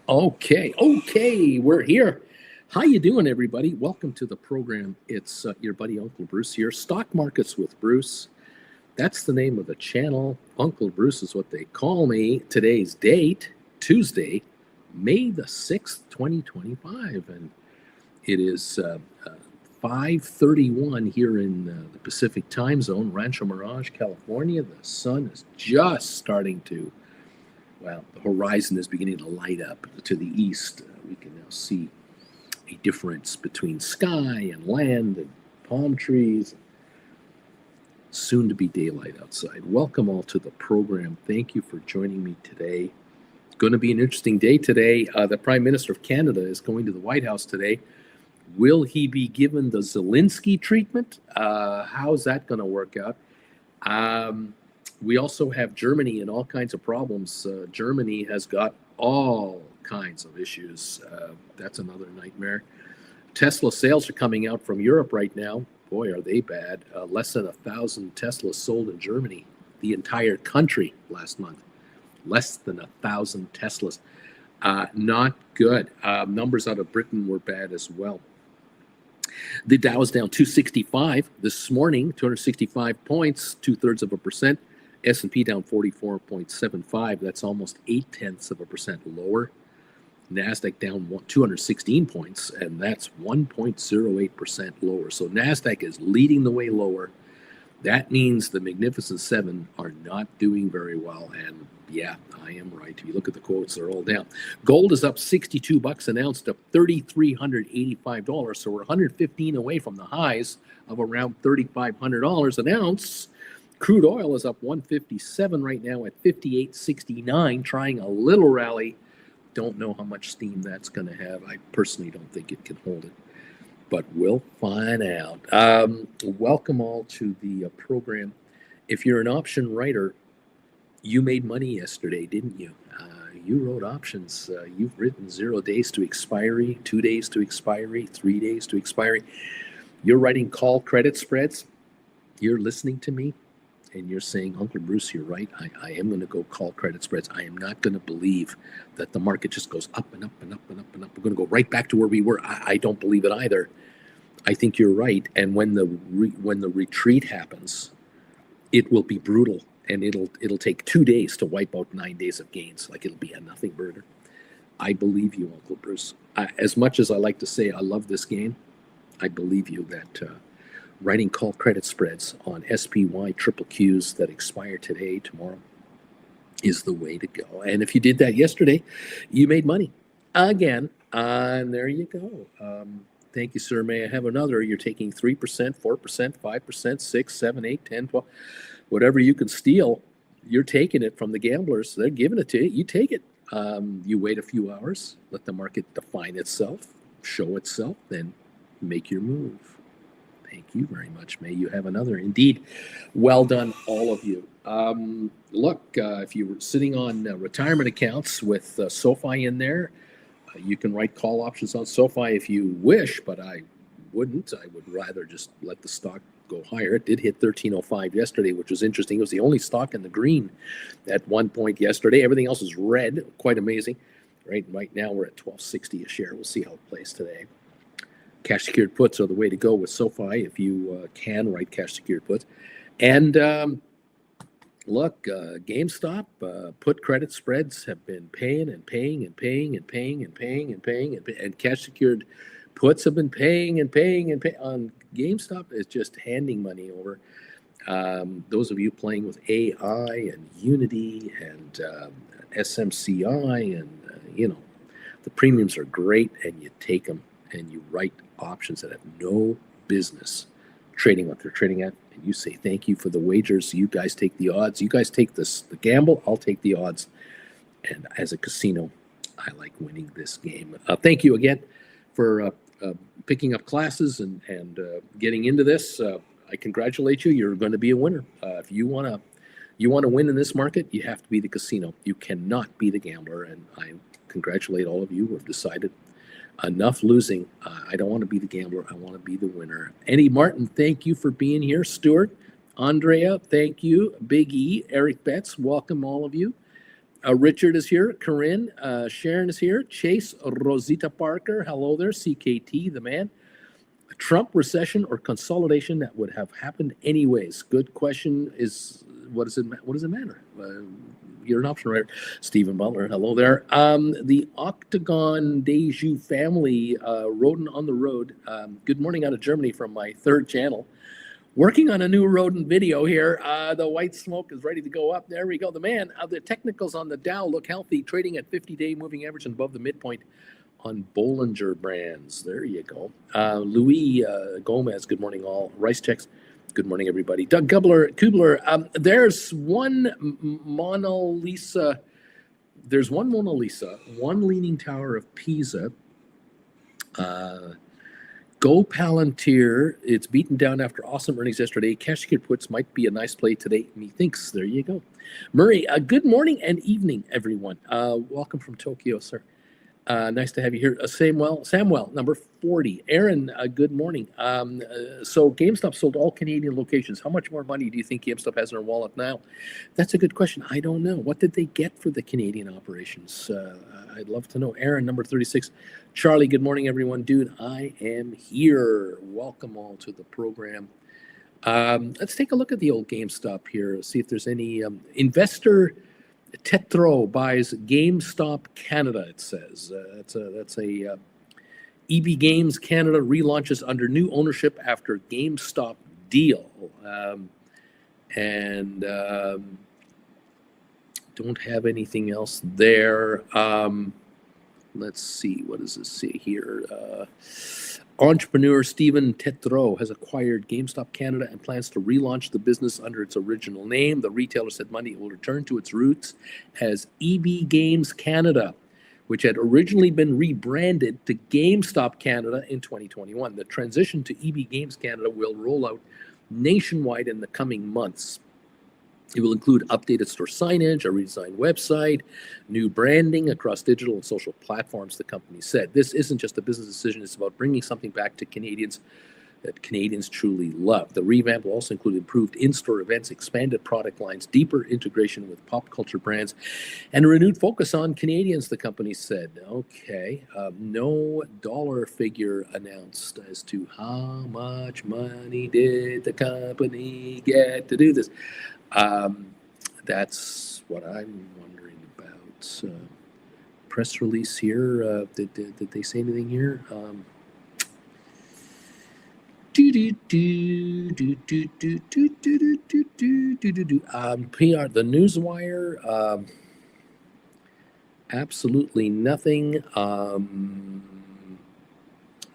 Okay, we're here. How you doing, everybody? Welcome to the program. It's your buddy Uncle Bruce here. Stock Markets with Bruce. That's the name of the channel. Uncle Bruce is what they call me. Today's date, Tuesday, May the 6th, 2025. And it is 5:31 here in the Pacific time zone, Rancho Mirage, California. The sun is just starting to the horizon is beginning to light up to the east. We can now see a difference between sky and land and palm trees. Soon to be daylight outside. Welcome all to the program. Thank you for joining me today. It's going to be an interesting day today. The Prime Minister of Canada is going to the White House today. Will he be given the Zelensky treatment? How's that going to work out? We also have Germany and all kinds of problems. Germany has got all kinds of issues. That's another nightmare. Tesla sales are coming out from Europe right now. Boy, are they bad. Less than 1,000 Teslas sold in Germany, the entire country last month. Less than 1,000 Teslas. Not good. Numbers out of Britain were bad as well. The Dow is down 265 this morning, 265 points, 2/3%. S&P down 44.75. That's almost 0.8% lower. NASDAQ down 216 points, and that's 1.08% lower. So NASDAQ is leading the way lower. That means the Magnificent Seven are not doing very well. And yeah, I am right. If you look at the quotes, they're all down. Gold is up $62 an ounce to $3,385. So we're 115 away from the highs of around $3,500 an ounce. Crude oil is up 157 right now at 58.69, trying a little rally. Don't know how much steam that's going to have. I personally don't think it can hold it, but we'll find out. Welcome all to the program. If you're an option writer, you made money yesterday, didn't you? You wrote options. You've written 0 days to expiry, 2 days to expiry, 3 days to expiry. You're writing call credit spreads. You're listening to me. And you're saying, Uncle Bruce, you're right. I am going to go call credit spreads. I am not going to believe that the market just goes up and up and up and up and up. We're going to go right back to where we were. I don't believe it either. I think you're right. And when the retreat happens, it will be brutal, and it'll take 2 days to wipe out 9 days of gains. Like it'll be a nothing burger. I believe you, Uncle Bruce. As much as I like to say I love this game, I believe you that. Writing call credit spreads on SPY triple Qs that expire today, tomorrow, is the way to go. And if you did that yesterday, you made money again. And there you go. Thank you, sir. May I have another? You're taking 3%, 4%, 5%, 6, 7, 8, 10, 12. Whatever you can steal, you're taking it from the gamblers. They're giving it to you. You take it. You wait a few hours, let the market define itself, show itself, then make your move. Thank you very much. May you have another. Indeed. Well done, all of you. Look, if you were sitting on retirement accounts with SoFi in there, you can write call options on SoFi if you wish, but I wouldn't. I would rather just let the stock go higher. It did hit 1305 yesterday, which was interesting. It was the only stock in the green at one point yesterday. Everything else is red. Quite amazing. Right now, we're at 1260 a share. We'll see how it plays today. Cash secured puts are the way to go with SoFi if you can write cash secured puts. And look, GameStop put credit spreads have been paying, and cash secured puts have been paying on GameStop. Is just handing money over. Those of you playing with AI and Unity and SMCI and the premiums are great, and you take them and you write options that have no business trading what they're trading at, and you say thank you for the wagers. You guys take the odds. You guys take the gamble. I'll take the odds. And as a casino, I like winning this game. Thank you again for picking up classes and getting into this. I congratulate you. You're going to be a winner. If you want to win in this market, you have to be the casino. You cannot be the gambler. And I congratulate all of you who have decided enough losing. I don't want to be the gambler. I want to be the winner. Eddie Martin, thank you for being here. Stuart, Andrea, thank you. Big E, Eric Betts, welcome all of you. Richard is here. Corinne, Sharon is here. Chase, Rosita Parker. Hello there. CKT, the man. Trump recession or consolidation that would have happened anyways? Good question. What does it matter? You're an option writer. Stephen Butler, hello there. The Octagon Deju family, rodent on the road. Good morning out of Germany from my third channel. Working on a new rodent video here. The white smoke is ready to go up. There we go. The man, the technicals on the Dow look healthy, trading at 50-day moving average and above the midpoint on Bollinger Brands. There you go. Louis Gomez, good morning all. Rice Checks, good morning everybody. Doug Kubler, there's one Mona Lisa, one Leaning Tower of Pisa. Go Palantir. It's beaten down after awesome earnings yesterday. Cash ticket puts might be a nice play today. Methinks. There you go. Murray, good morning and evening, everyone. Welcome from Tokyo, sir. Nice to have you here. Samuel, number 40. Aaron, good morning. So GameStop sold all Canadian locations. How much more money do you think GameStop has in their wallet now? That's a good question. I don't know. What did they get for the Canadian operations? I'd love to know. Aaron, number 36. Charlie, good morning, everyone. Dude, I am here. Welcome all to the program. Let's take a look at the old GameStop here. See if there's any investor. Tetro buys GameStop Canada, it says. That's a EB Games Canada relaunches under new ownership after GameStop deal. Don't have anything else there. Let's see, what does this say here? Entrepreneur Stephen Tetro has acquired GameStop Canada and plans to relaunch the business under its original name. The retailer said Monday it will return to its roots as EB Games Canada, which had originally been rebranded to GameStop Canada in 2021. The transition to EB Games Canada will roll out nationwide in the coming months. It will include updated store signage, a redesigned website, new branding across digital and social platforms, the company said. This isn't just a business decision, it's about bringing something back to Canadians that Canadians truly love. The revamp will also include improved in-store events, expanded product lines, deeper integration with pop culture brands, and a renewed focus on Canadians, the company said. Okay, no dollar figure announced as to how much money did the company get to do this. That's what I'm wondering about. Press release here. Did they say anything here? PR, the Newswire. Absolutely nothing.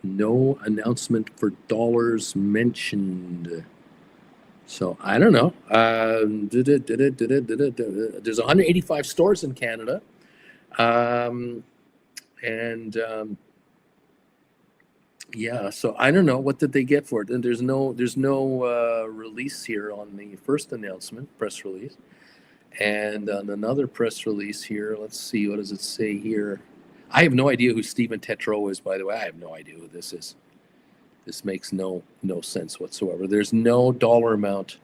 No announcement for dollars mentioned. So I don't know. There's 185 stores in Canada, yeah. So I don't know, what did they get for it? And there's no release here on the first announcement, press release, and on another press release here. Let's see, what does it say here? I have no idea who Stephen Tetro is, by the way. I have no idea who this is. This makes no sense whatsoever. There's no dollar amount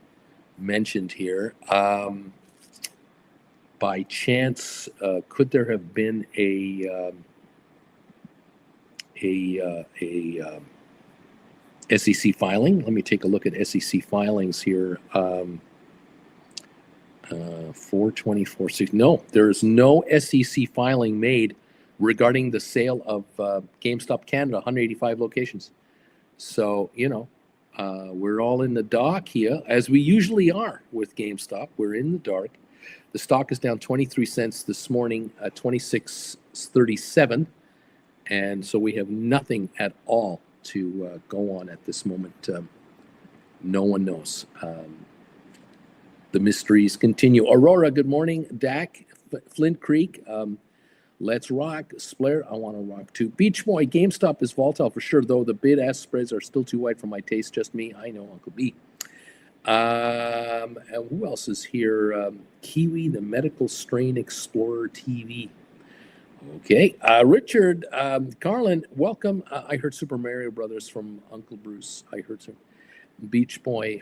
mentioned here. By chance, could there have been a SEC filing? Let me take a look at SEC filings here. 424.6. No, there's no SEC filing made regarding the sale of GameStop Canada, 185 locations. So, we're all in the dark here, as we usually are with GameStop. We're in the dark. The stock is down 23 cents this morning at 26.37. And so we have nothing at all to go on at this moment. No one knows. The mysteries continue. Aurora, good morning. Dak, Flint Creek. Let's rock. Splair, I want to rock too. Beach Boy, GameStop is volatile for sure, though the bid-ask spreads are still too wide for my taste. Just me. I know, Uncle B. And who else is here? Kiwi, the Medical Strain Explorer TV. Okay. Richard, Carlin, welcome. I heard Super Mario Brothers from Uncle Bruce. I heard some. Beach Boy,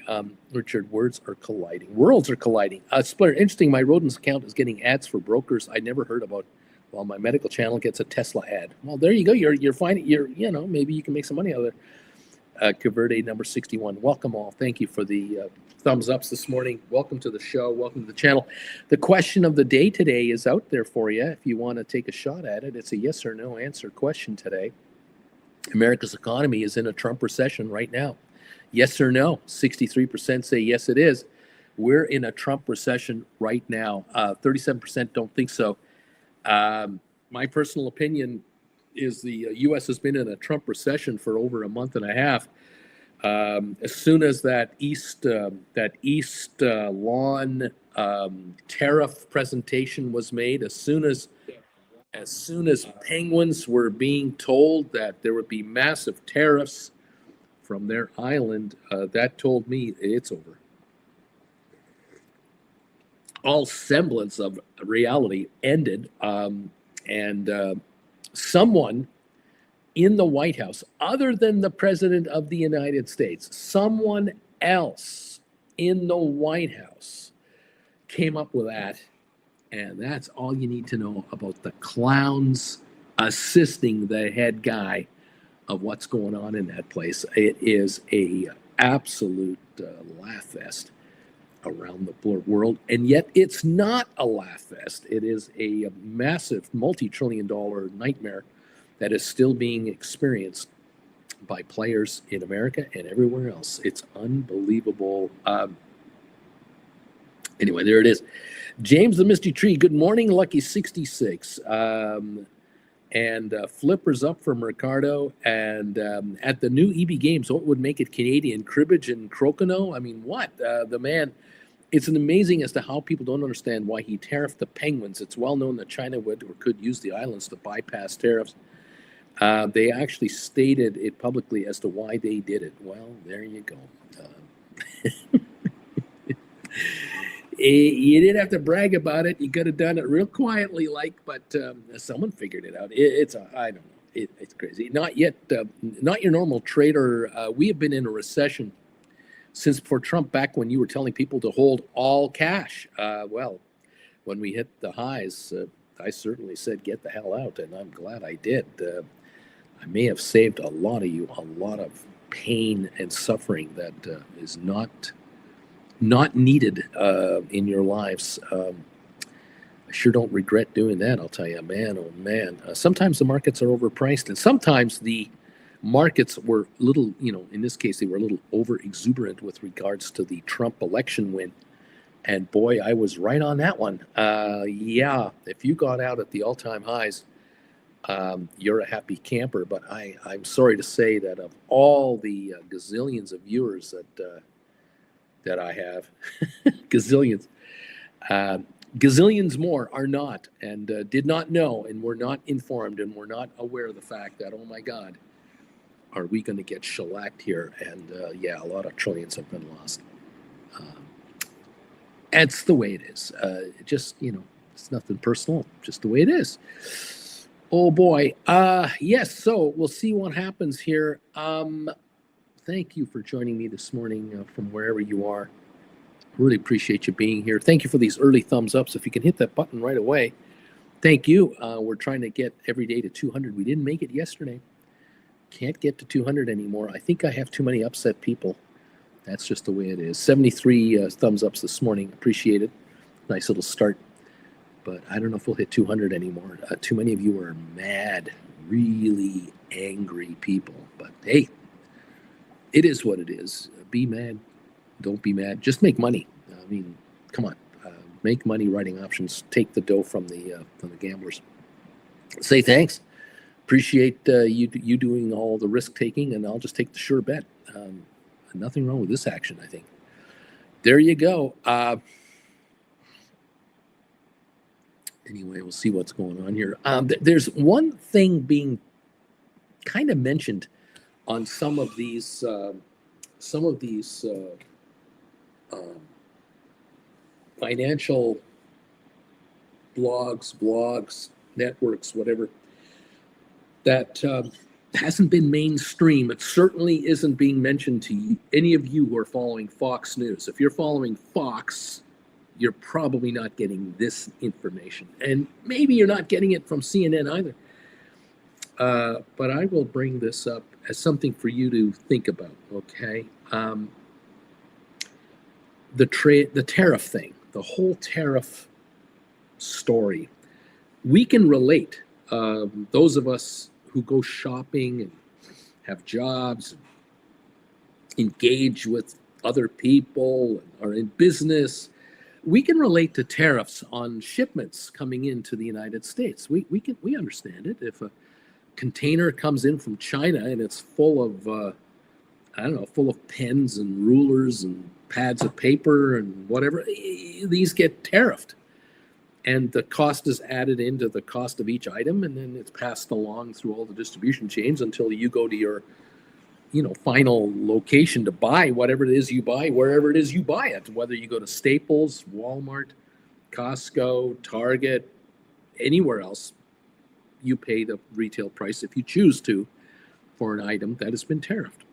Richard, words are colliding. Worlds are colliding. Splitter, interesting. My rodents account is getting ads for brokers I never heard about. While my medical channel gets a Tesla ad. Well, there you go. You're finding. Maybe you can make some money out of it. Caverde number 61. Welcome all. Thank you for the thumbs ups this morning. Welcome to the show. Welcome to the channel. The question of the day today is out there for you. If you want to take a shot at it, it's a yes or no answer question today. America's economy is in a Trump recession right now. Yes or no? 63% say yes, it is. We're in a Trump recession right now. 37% don't think so. My personal opinion is the U.S. has been in a Trump recession for over a month and a half. As soon as that East lawn tariff presentation was made, as soon as penguins were being told that there would be massive tariffs from their island, that told me it's over. All semblance of reality ended, and someone in the White House, other than the President of the United States, someone else in the White House came up with that, and that's all you need to know about the clowns assisting the head guy of what's going on in that place. It is a absolute laugh fest around the world, and yet it's not a laugh fest. It is a massive multi-trillion-dollar nightmare that is still being experienced by players in America and everywhere else. It's unbelievable. Anyway, there it is. James the Misty Tree, good morning, Lucky 66. And flippers up from Ricardo. And at the new EB Games, what would make it Canadian? Cribbage and Crokinole? I mean, what? The man, it's amazing as to how people don't understand why he tariffed the penguins. It's well known that China would or could use the islands to bypass tariffs. They actually stated it publicly as to why they did it. Well, there you go. You didn't have to brag about it. You could have done it real quietly, but someone figured it out. I don't know. It's crazy. Not yet. Not your normal trader. We have been in a recession since before Trump, back when you were telling people to hold all cash. Well, when we hit the highs, I certainly said, get the hell out, and I'm glad I did. I may have saved a lot of you a lot of pain and suffering that is not needed in your lives. I sure don't regret doing that, I'll tell you, man, oh man. Sometimes the markets are overpriced, and sometimes the markets were little, in this case, they were a little over exuberant with regards to the Trump election win. And boy, I was right on that one. Yeah, if you got out at the all-time highs, you're a happy camper. But I'm sorry to say that of all the gazillions of viewers that I have, gazillions more are not, and did not know, and were not informed, and were not aware of the fact that, oh my God, are we going to get shellacked here? And yeah, a lot of trillions have been lost. That's the way it is. Just, it's nothing personal, just the way it is. Oh boy. Yes, so we'll see what happens here. Thank you for joining me this morning from wherever you are. Really appreciate you being here. Thank you for these early thumbs ups. If you can hit that button right away, thank you. We're trying to get every day to 200. We didn't make it yesterday. Can't get to 200 anymore. I think I have too many upset people. That's just the way it is. 73 thumbs ups this morning. Appreciate it. Nice little start. But I don't know if we'll hit 200 anymore. Too many of you are mad, really angry people. But hey, it is what it is. Be mad. Don't be mad. Just make money. I mean, come on. Make money writing options. Take the dough from the gamblers. Say thanks. Appreciate you doing all the risk taking, and I'll just take the sure bet. Nothing wrong with this action, I think. There you go. Anyway, we'll see what's going on here. There's one thing being kind of mentioned on some of these financial blogs, networks, whatever, that hasn't been mainstream. It certainly isn't being mentioned to any of you who are following Fox News. If you're following Fox, you're probably not getting this information. And maybe you're not getting it from CNN either. But I will bring this up as something for you to think about, okay? The tariff thing, the whole tariff story, we can relate. Those of us who go shopping and have jobs, and engage with other people, and are in business, we can relate to tariffs on shipments coming into the United States. We understand it. If a container comes in from China and it's full of full of pens and rulers and pads of paper and whatever, these get tariffed. And the cost is added into the cost of each item, and then it's passed along through all the distribution chains until you go to your, final location to buy whatever it is you buy, wherever it is you buy it. Whether you go to Staples, Walmart, Costco, Target, anywhere else, you pay the retail price if you choose to for an item that has been tariffed.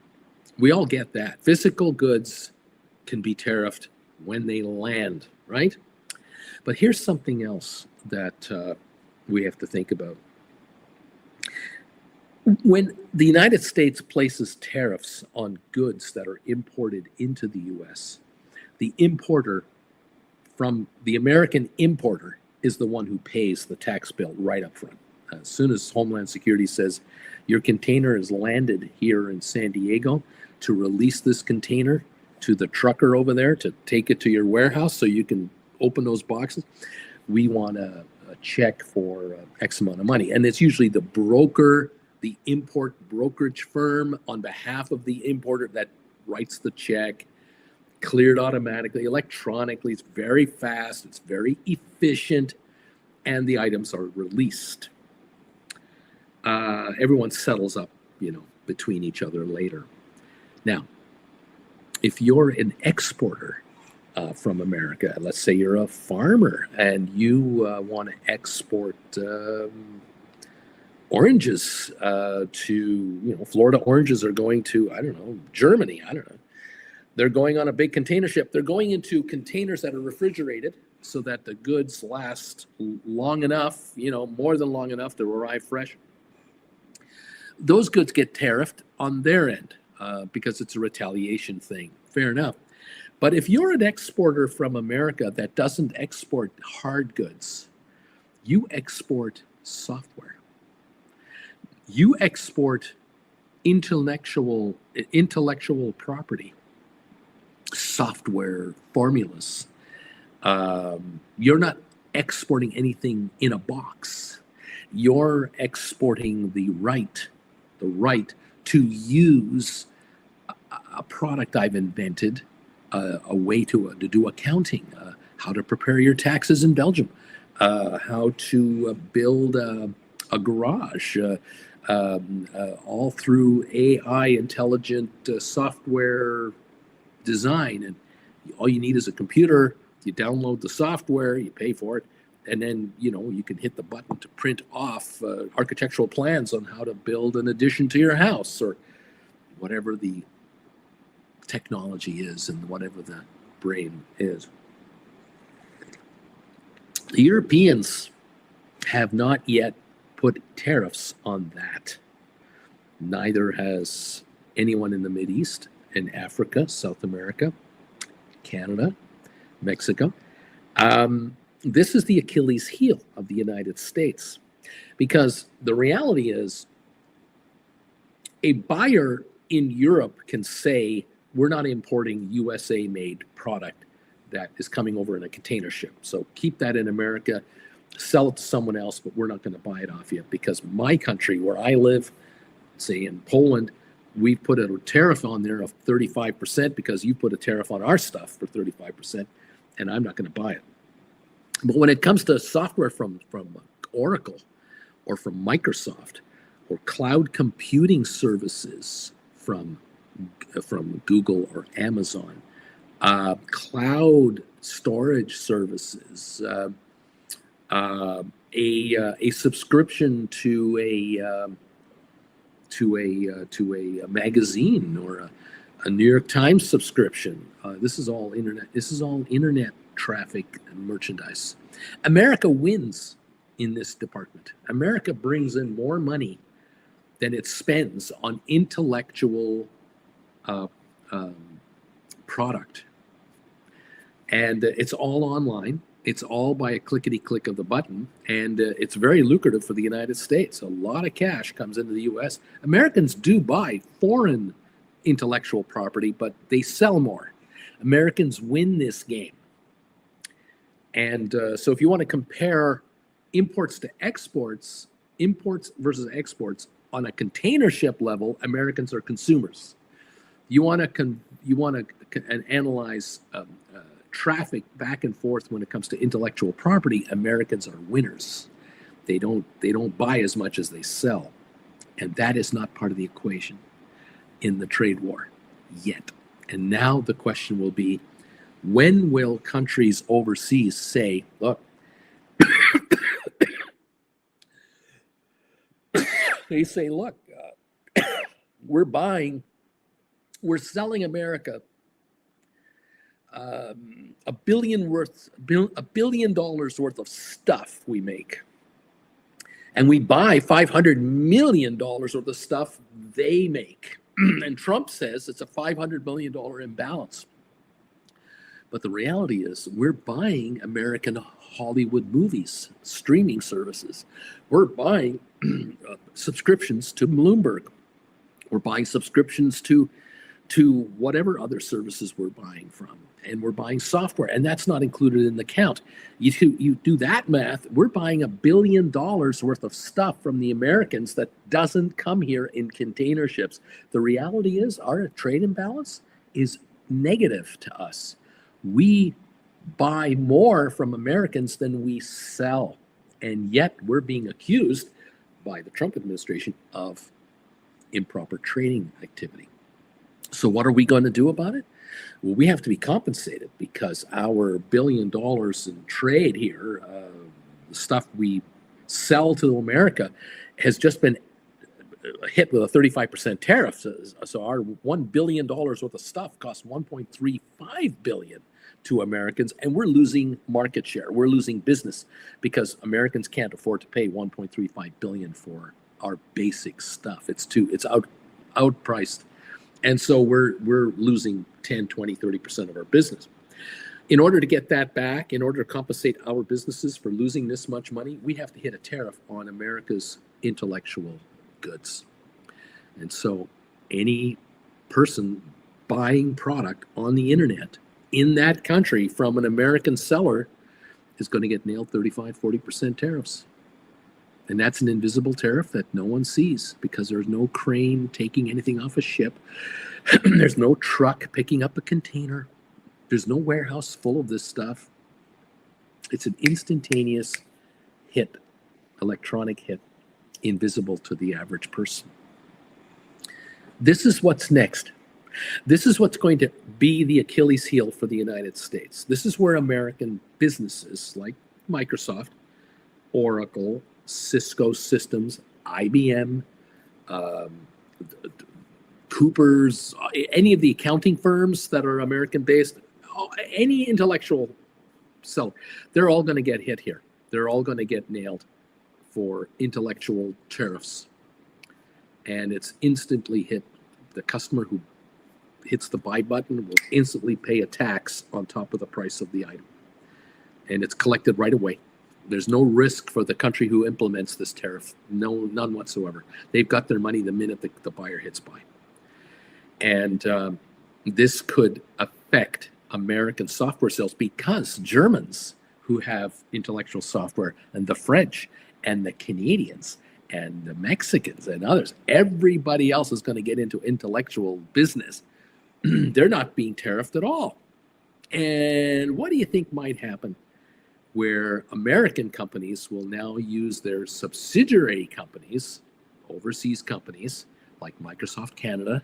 We all get that. Physical goods can be tariffed when they land, right? But here's something else that we have to think about. When the United States places tariffs on goods that are imported into the U.S., the importer from the American importer is the one who pays the tax bill right up front. As soon as Homeland Security says your container has landed here in San Diego, to release this container to the trucker over there to take it to your warehouse so you can open those boxes, we want a check for X amount of money. And it's usually the broker, the import brokerage firm on behalf of the importer that writes the check, cleared automatically, electronically. It's very fast, it's very efficient, and the items are released. Everyone settles up, between each other later. Now, if you're an exporter from America, let's say you're a farmer and you want to export oranges to, Florida oranges are going to, Germany, They're going on a big container ship. They're going into containers that are refrigerated so that the goods last long enough, more than long enough to arrive fresh. Those goods get tariffed on their end because it's a retaliation thing. Fair enough. But if you're an exporter from America that doesn't export hard goods, you export software. You export intellectual property, software formulas. You're not exporting anything in a box. You're exporting the right to use a product I've invented, a way to do accounting, how to prepare your taxes in Belgium, how to build a garage, all through AI intelligent software design. And all you need is a computer. You download the software, you pay for it, and then you can hit the button to print off architectural plans on how to build an addition to your house, or whatever the technology is and whatever the brain is. The Europeans have not yet put tariffs on that. Neither has anyone in the Mideast, in Africa, South America, Canada, Mexico. This is the Achilles heel of the United States, because the reality is a buyer in Europe can say, we're not importing USA-made product that is coming over in a container ship. So keep that in America, sell it to someone else, but we're not going to buy it off you, because my country, where I live, say in Poland, we put a tariff on there of 35% because you put a tariff on our stuff for 35%, and I'm not going to buy it. But when it comes to software from Oracle or from Microsoft, or cloud computing services from Google or Amazon, cloud storage services, a subscription to to a magazine or a New York Times subscription. This is all internet. This is all internet traffic and merchandise. America wins in this department. America brings in more money than it spends on intellectual product. And it's all online. It's all by a clickety-click of the button. And it's very lucrative for the United States. A lot of cash comes into the U.S. Americans do buy foreign intellectual property, but they sell more. Americans win this game. And so if you want to compare imports to exports, imports versus exports, on a container ship level, Americans are consumers. You want to analyze traffic back and forth when it comes to intellectual property. Americans are winners. They don't buy as much as they sell, and that is not part of the equation in the trade war yet. And now the question will be, when will countries overseas say, look, they say, look, we're selling America $1 billion worth of stuff we make, and we buy $500 million worth of stuff they make. And Trump says it's a $500 million imbalance. But the reality is we're buying American Hollywood movies, streaming services. We're buying subscriptions to Bloomberg. We're buying subscriptions to whatever other services we're buying from. And we're buying software, and that's not included in the count. You do that math, we're buying $1 billion worth of stuff from the Americans that doesn't come here in container ships. The reality is our trade imbalance is negative to us. We buy more from Americans than we sell, and yet we're being accused by the Trump administration of improper trading activity. So what are we going to do about it? Well, we have to be compensated because our $1 billion in trade here, the stuff we sell to America, has just been hit with a 35% tariff. So our $1 billion worth of stuff costs $1.35 billion to Americans, and we're losing market share. We're losing business because Americans can't afford to pay $1.35 billion for our basic stuff. It's outpriced. And so we're losing 10, 20, 30% of our business. In order to get that back, in order to compensate our businesses for losing this much money, we have to hit a tariff on America's intellectual goods. And so any person buying product on the internet in that country from an American seller is going to get nailed 35, 40% tariffs. And that's an invisible tariff that no one sees because there's no crane taking anything off a ship. There's no truck picking up a container. There's no warehouse full of this stuff. It's an instantaneous hit, electronic hit, invisible to the average person. This is what's next. This is what's going to be the Achilles heel for the United States. This is where American businesses like Microsoft, Oracle, Cisco Systems, IBM, Cooper's, any of the accounting firms that are American-based, any intellectual seller, they're all going to get hit here. They're all going to get nailed for intellectual tariffs. And it's instantly hit. The customer who hits the buy button will instantly pay a tax on top of the price of the item. And it's collected right away. There's no risk for the country who implements this tariff. None whatsoever. They've got their money the minute the buyer hits buy. And this could affect American software sales because Germans who have intellectual software, and the French and the Canadians and the Mexicans and others, everybody else is going to get into intellectual business. They're not being tariffed at all. And what do you think might happen where American companies will now use their subsidiary companies, overseas companies like Microsoft Canada,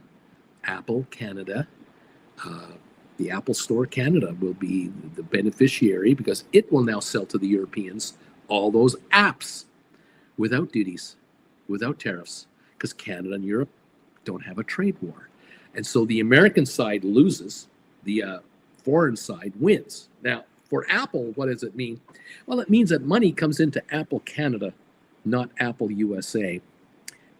Apple Canada, the Apple Store Canada will be the beneficiary because it will now sell to the Europeans all those apps without duties, without tariffs. because Canada and Europe don't have a trade war. And so the American side loses, the foreign side wins. Now, for Apple, what does it mean? Well, it means that money comes into Apple Canada, not Apple USA.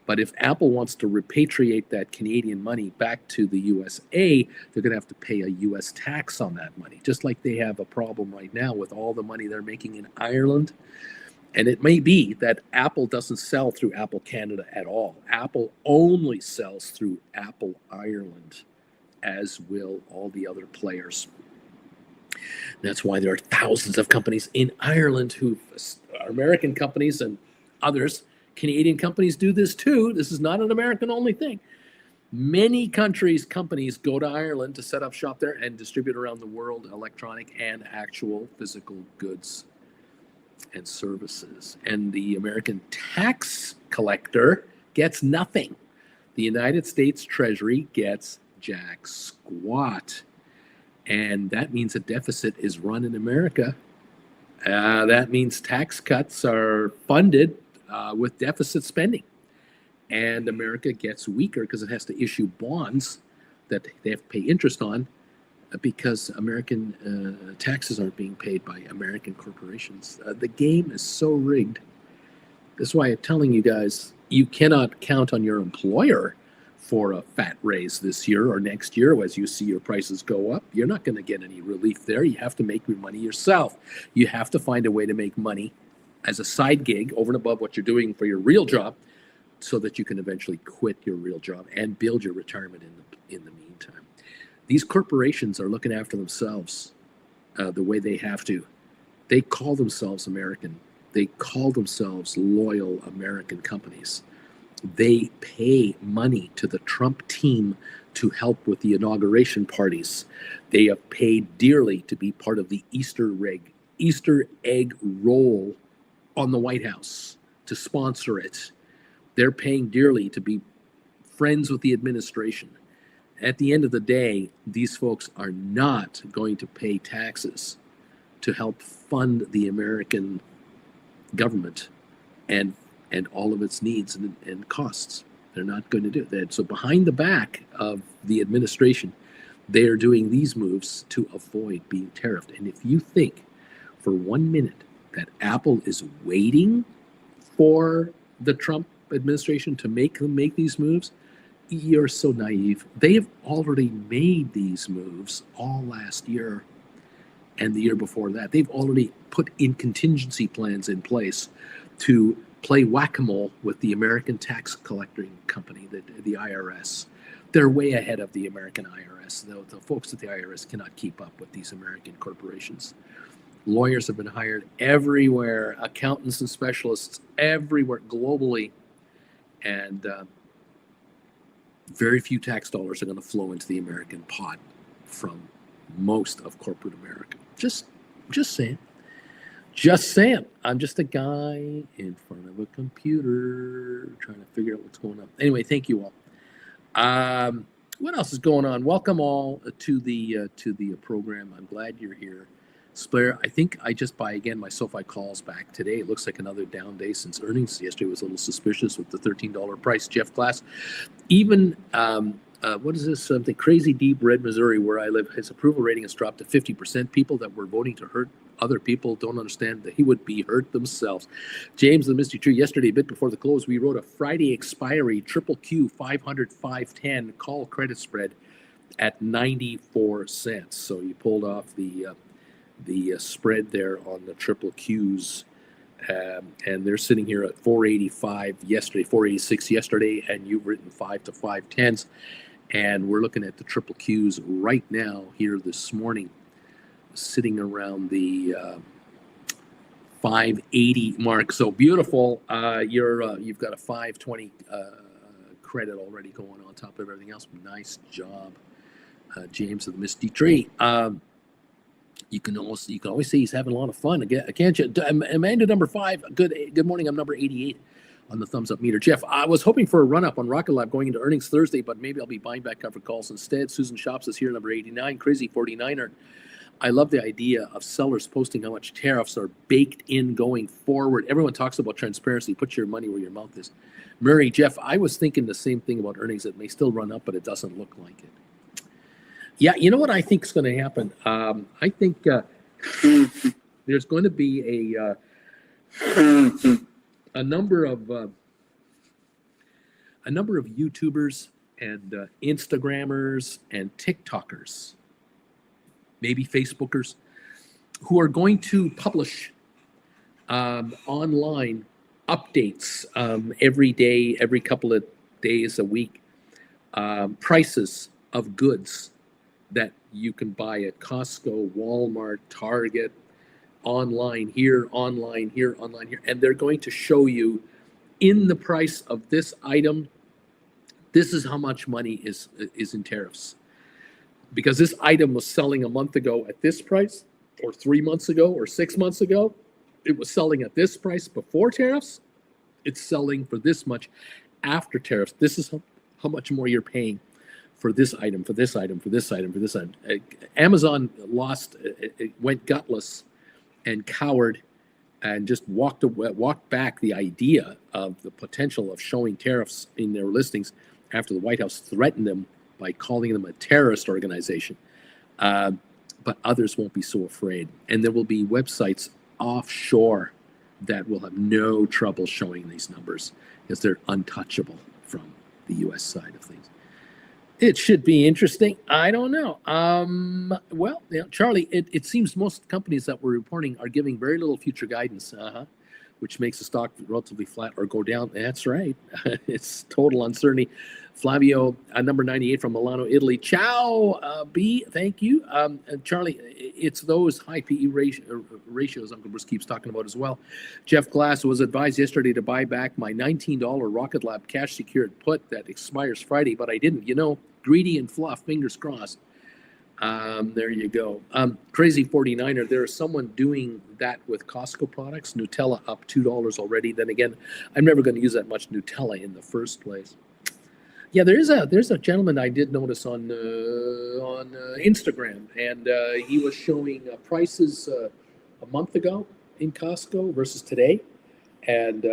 But if Apple wants to repatriate that Canadian money back to the USA, they're going to have to pay a US tax on that money, just like they have a problem right now with all the money they're making in Ireland. And it may be that Apple doesn't sell through Apple Canada at all. Apple only sells through Apple Ireland, as will all the other players. That's why there are thousands of companies in Ireland who are American companies, and others, Canadian companies, do this too. This is not an American-only thing. Many companies go to Ireland to set up shop there and distribute around the world electronic and actual physical goods and services. And the American tax collector gets nothing. The United States Treasury gets jack squat. And that means a deficit is run in America. That means tax cuts are funded with deficit spending. And America gets weaker because it has to issue bonds that they have to pay interest on because American taxes aren't being paid by American corporations. The game is so rigged. That's why I'm telling you guys, you cannot count on your employer for a fat raise this year or next year as you see your prices go up. You're not going to get any relief there. You have to make your money yourself. You have to find a way to make money as a side gig over and above what you're doing for your real job so that you can eventually quit your real job and build your retirement in the meantime. These corporations are looking after themselves the way they have to. They call themselves American. They call themselves loyal American companies. They pay money to the Trump team to help with the inauguration parties. They have paid dearly to be part of the Easter egg roll on the White House, to sponsor it. They're paying dearly to be friends with the administration. At the end of the day, these folks are not going to pay taxes to help fund the American government and all of its needs and costs. They're not going to do that. So behind the back of the administration, they are doing these moves to avoid being tariffed. And if you think for 1 minute that Apple is waiting for the Trump administration to make these moves, you're so naive. They have already made these moves all last year and the year before that. They've already put in contingency plans in place to play whack-a-mole with the American tax collecting company, the IRS. They're way ahead of the American IRS. The folks at the IRS cannot keep up with these American corporations. Lawyers have been hired everywhere, accountants and specialists everywhere globally, and very few tax dollars are going to flow into the American pot from most of corporate America. Just saying. Just saying. I'm just a guy in front of a computer trying to figure out what's going on. Anyway, thank you all. What else is going on? Welcome all to the program. I'm glad you're here. Splair, I think I just buy again my SoFi calls back today. It looks like another down day since earnings. Yesterday was a little suspicious with the $13 price. Jeff Glass, even what is this? Something Crazy Deep Red, Missouri, where I live, his approval rating has dropped to 50%. People that were voting to hurt other people don't understand that he would be hurt themselves. James the Misty Tree, yesterday, a bit before the close, we wrote a Friday expiry triple Q 500 510 call credit spread at 94 cents. So you pulled off the spread there on the triple Qs, and they're sitting here at 485 yesterday, 486 yesterday, and you've written 5 to 510s, and we're looking at the triple Qs right now here this morning, sitting around the 580 mark. So beautiful. You've got a 520 credit already going on top of everything else. Nice job, James of the Misty Tree. You can always say he's having a lot of fun again, can't you? Amanda, number 5. Good morning. I'm number 88 on the thumbs up meter. Jeff, I was hoping for a run up on Rocket Lab going into earnings Thursday, but maybe I'll be buying back covered calls instead. Susan Shops is here, number 89. Crazy 49er. I love the idea of sellers posting how much tariffs are baked in going forward. Everyone talks about transparency. Put your money where your mouth is. Murray, Jeff, I was thinking the same thing about earnings. It may still run up, but it doesn't look like it. Yeah, you know what I think is going to happen? I think there's going to be a number of YouTubers and Instagrammers and TikTokers, maybe Facebookers, who are going to publish online updates every day, every couple of days a week, prices of goods that you can buy at Costco, Walmart, Target, online here, online here, online here. And they're going to show you in the price of this item, this is how much money is in tariffs. Because this item was selling a month ago at this price, or 3 months ago, or 6 months ago. It was selling at this price before tariffs. It's selling for this much after tariffs. This is how much more you're paying for this item, for this item, for this item, for this item. Amazon went gutless and coward and just walked back the idea of the potential of showing tariffs in their listings after the White House threatened them by calling them a terrorist organization. But others won't be so afraid. And there will be websites offshore that will have no trouble showing these numbers because they're untouchable from the U.S. side of things. It should be interesting. I don't know. Well, Charlie, it seems most companies that we're reporting are giving very little future guidance, which makes the stock relatively flat or go down. That's right. It's total uncertainty. Flavio, number 98 from Milano, Italy. Ciao, B. Thank you. Charlie, it's those high PE ratios Uncle Bruce keeps talking about as well. Jeff Glass was advised yesterday to buy back my $19 Rocket Lab cash secured put that expires Friday, but I didn't. Greedy and fluff, fingers crossed. There you go. Crazy 49er, there is someone doing that with Costco products. Nutella up $2 already. Then again, I'm never going to use that much Nutella in the first place. Yeah, there's a gentleman I did notice on Instagram, and he was showing prices a month ago in Costco versus today, and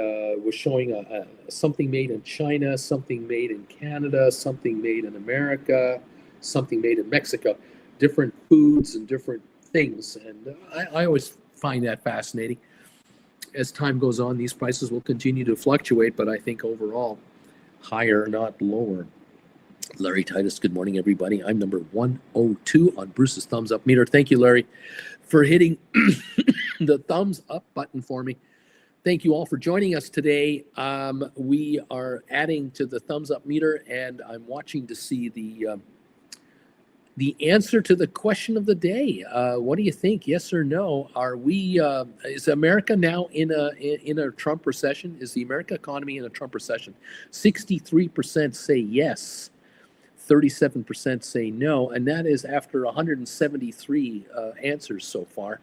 was showing something made in China, something made in Canada, something made in America, something made in Mexico, different foods and different things. And I always find that fascinating. As time goes on, these prices will continue to fluctuate, but I think overall, higher, not lower. Larry Titus, good morning, everybody. I'm number 102 on Bruce's thumbs up meter. Thank you, Larry, for hitting the thumbs up button for me. Thank you all for joining us today. We are adding to the thumbs up meter, and I'm watching to see the answer to the question of the day. What do you think? Yes or no? Are we? Is America now in a Trump recession? Is the American economy in a Trump recession? 63% say yes, 37% say no, and that is after 173 answers so far.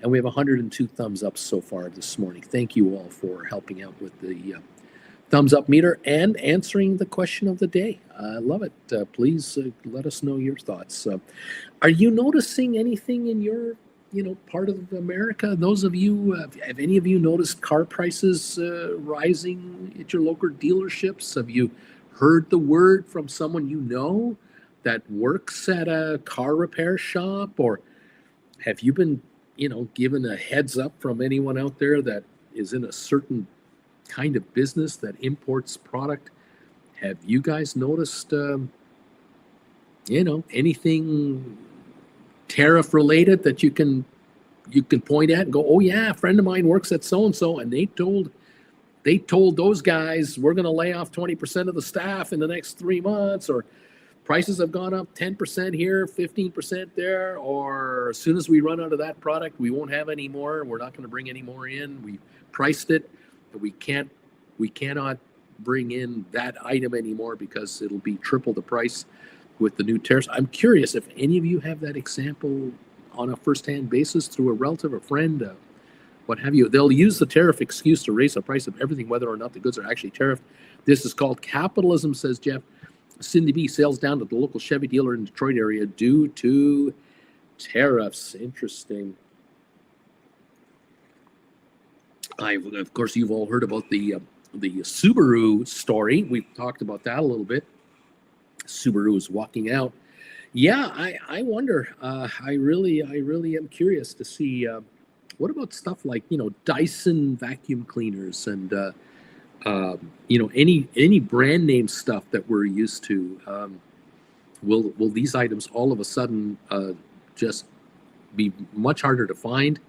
And we have 102 thumbs up so far this morning. Thank you all for helping out with the thumbs up meter and answering the question of the day. I love it. Please let us know your thoughts. Are you noticing anything in your part of America? Those of you, have any of you noticed car prices rising at your local dealerships? Have you heard the word from someone you know that works at a car repair shop? Or have you been given a heads up from anyone out there that is in a certain kind of business that imports product? Have you guys noticed anything tariff related that you can point at and go, oh yeah, a friend of mine works at so and so, and they told those guys we're going to lay off 20% of the staff in the next 3 months, or prices have gone up 10% here, 15% there, or as soon as we run out of that product, we won't have any more. We're not going to bring any more in. We priced it, but we cannot bring in that item anymore because it'll be triple the price with the new tariffs. I'm curious if any of you have that example on a first-hand basis through a relative or friend, what have you. They'll use the tariff excuse to raise the price of everything, whether or not the goods are actually tariffed. This is called capitalism, says Jeff. Cindy B, sales down to the local Chevy dealer in Detroit area due to Tariffs, interesting. Of course, you've all heard about the Subaru story. We've talked about that a little bit. Subaru is walking out. Yeah, I wonder. I really am curious to see what about stuff like Dyson vacuum cleaners and any brand name stuff that we're used to. Will these items all of a sudden just be much harder to find?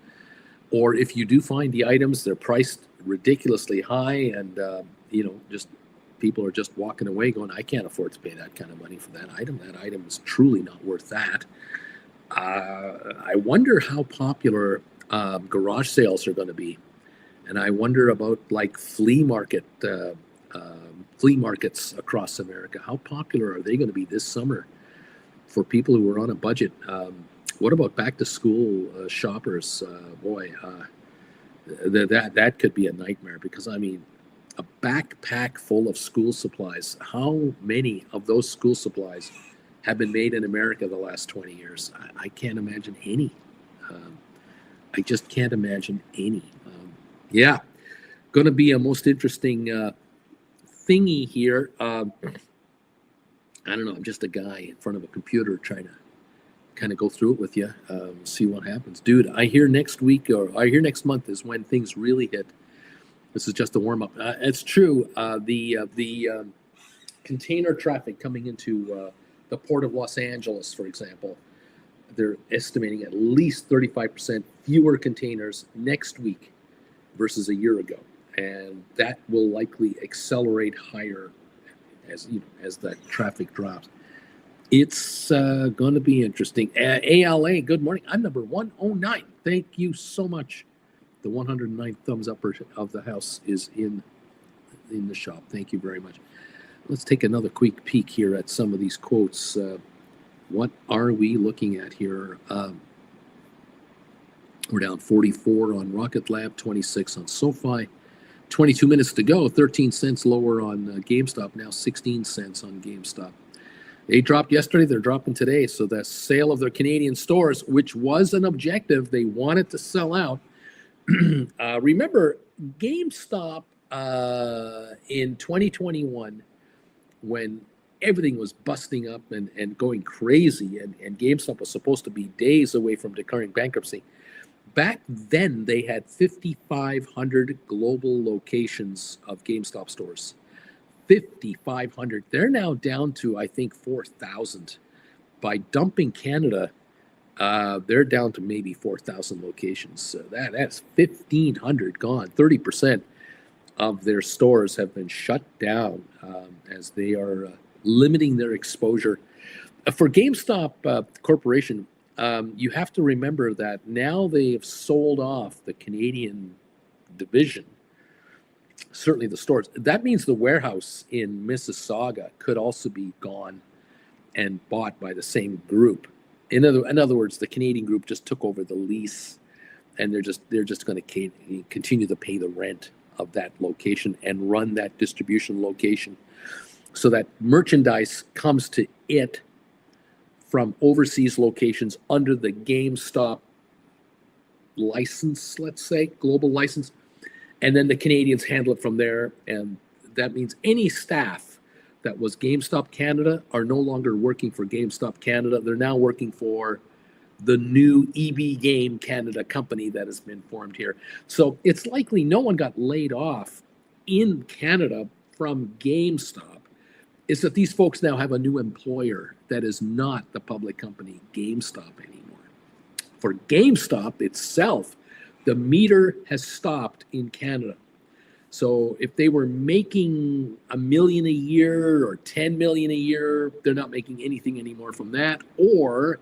Or if you do find the items, they're priced ridiculously high, and just people are just walking away going, I can't afford to pay that kind of money for that item. That item is truly not worth that. I wonder how popular garage sales are going to be. And I wonder about like flea markets across America. How popular are they going to be this summer for people who are on a budget? What about back to school shoppers? That could be a nightmare, because I mean, a backpack full of school supplies. How many of those school supplies have been made in America the last 20 years? I can't imagine any. I just can't imagine any. Yeah, going to be a most interesting thingy here. I don't know. I'm just a guy in front of a computer trying to kind of go through it with you, see what happens. Dude, I hear next month is when things really hit. This is just a warm up. It's true. The container traffic coming into the port of Los Angeles, for example, they're estimating at least 35% fewer containers next week versus a year ago, and that will likely accelerate higher as that traffic drops. It's going to be interesting. ALA, good morning. I'm number 109. Thank you so much. The 109th thumbs up of the house is in the shop. Thank you very much. Let's take another quick peek here at some of these quotes. What are we looking at here? We're down 44 on Rocket Lab, 26 on SoFi. 22 minutes to go, 13 cents lower on GameStop, now 16 cents on GameStop. They dropped yesterday, they're dropping today. So the sale of their Canadian stores, which was an objective, they wanted to sell out. Remember, GameStop in 2021, when everything was busting up and going crazy, and GameStop was supposed to be days away from declaring bankruptcy. Back then, they had 5,500 global locations of GameStop stores. 5,500. They're now down to, I think, 4,000. By dumping Canada, they're down to maybe 4,000 locations. So that's 1,500 gone. 30% of their stores have been shut down as they are limiting their exposure. For GameStop Corporation, you have to remember that now they've sold off the Canadian division, certainly the stores. That means the warehouse in Mississauga could also be gone and bought by the same group. In other words, the Canadian group just took over the lease, and they're just going to continue to pay the rent of that location and run that distribution location, so that merchandise comes to it from overseas locations under the GameStop license, let's say, global license. And then the Canadians handle it from there. And that means any staff that was GameStop Canada are no longer working for GameStop Canada. They're now working for the new EB Game Canada company that has been formed here. So it's likely no one got laid off in Canada from GameStop. Is that these folks now have a new employer that is not the public company GameStop anymore. For GameStop itself, the meter has stopped in Canada. So if they were making $1 million a year or $10 million a year, they're not making anything anymore from that. Or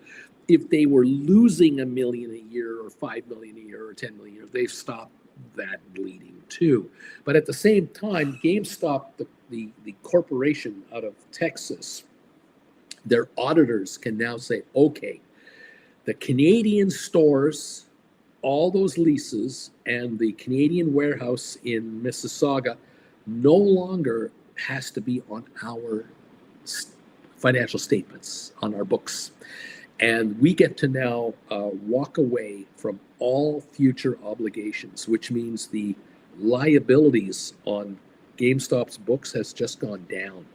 if they were losing $1 million a year or $5 million a year or $10 million a year, they've stopped that bleeding too. But at the same time, GameStop, the corporation out of Texas, their auditors can now say, okay, the Canadian stores, all those leases, and the Canadian warehouse in Mississauga no longer has to be on our financial statements, on our books. And we get to now walk away from all future obligations, which means the liabilities on GameStop's books has just gone down,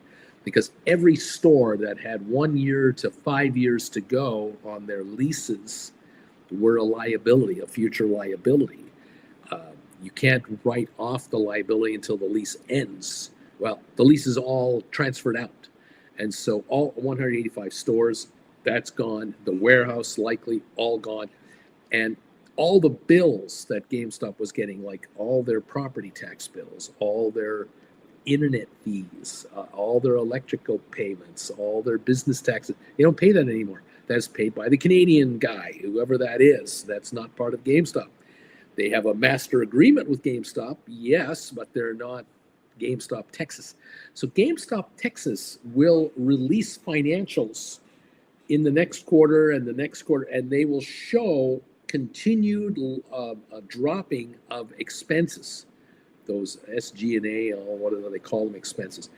because every store that had 1 year to 5 years to go on their leases were a liability, a future liability. You can't write off the liability until the lease ends. Well, the lease is all transferred out. And so all 185 stores, that's gone. The warehouse likely all gone. And all the bills that GameStop was getting, like all their property tax bills, all their internet fees, all their electrical payments, all their business taxes, they don't pay that anymore. That's paid by the Canadian guy, whoever that is. That's not part of GameStop. They have a master agreement with GameStop, yes, but they're not GameStop Texas. So GameStop Texas will release financials in the next quarter and the next quarter, and they will show continued dropping of expenses, those SG&A, or what do they call them, expenses,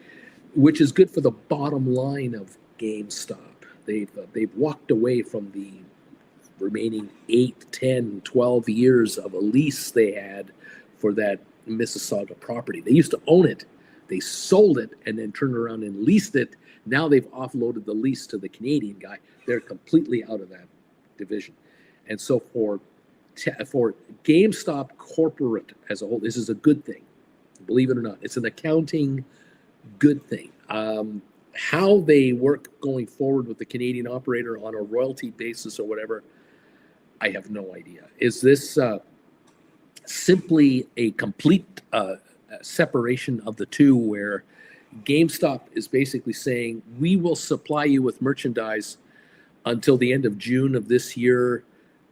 which is good for the bottom line of GameStop. They've walked away from the remaining 8, 10, 12 years of a lease they had for that Mississauga property. They used to own it. They sold it and then turned around and leased it. Now they've offloaded the lease to the Canadian guy. They're completely out of that division. And so for GameStop corporate as a whole, this is a good thing. Believe it or not, it's an accounting good thing. How they work going forward with the Canadian operator on a royalty basis or whatever, I have no idea. Is this simply a complete separation of the two, where GameStop is basically saying, we will supply you with merchandise until the end of June of this year,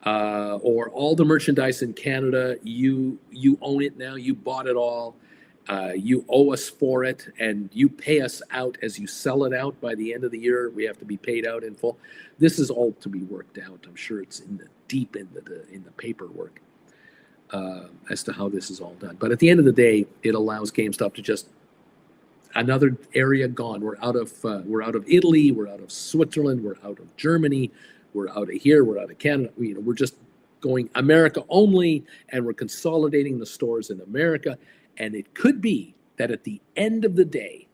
or all the merchandise in Canada, you own it now, you bought it all, you owe us for it, and you pay us out as you sell it out. By the end of the year, we have to be paid out in full. This is all to be worked out. I'm sure it's deep in the paperwork as to how this is all done. But at the end of the day, it allows GameStop to just, another area gone. We're out of Italy, we're out of Switzerland, we're out of Germany, we're out of here, we're out of Canada. We're just going America only, and we're consolidating the stores in America. And it could be that at the end of the day,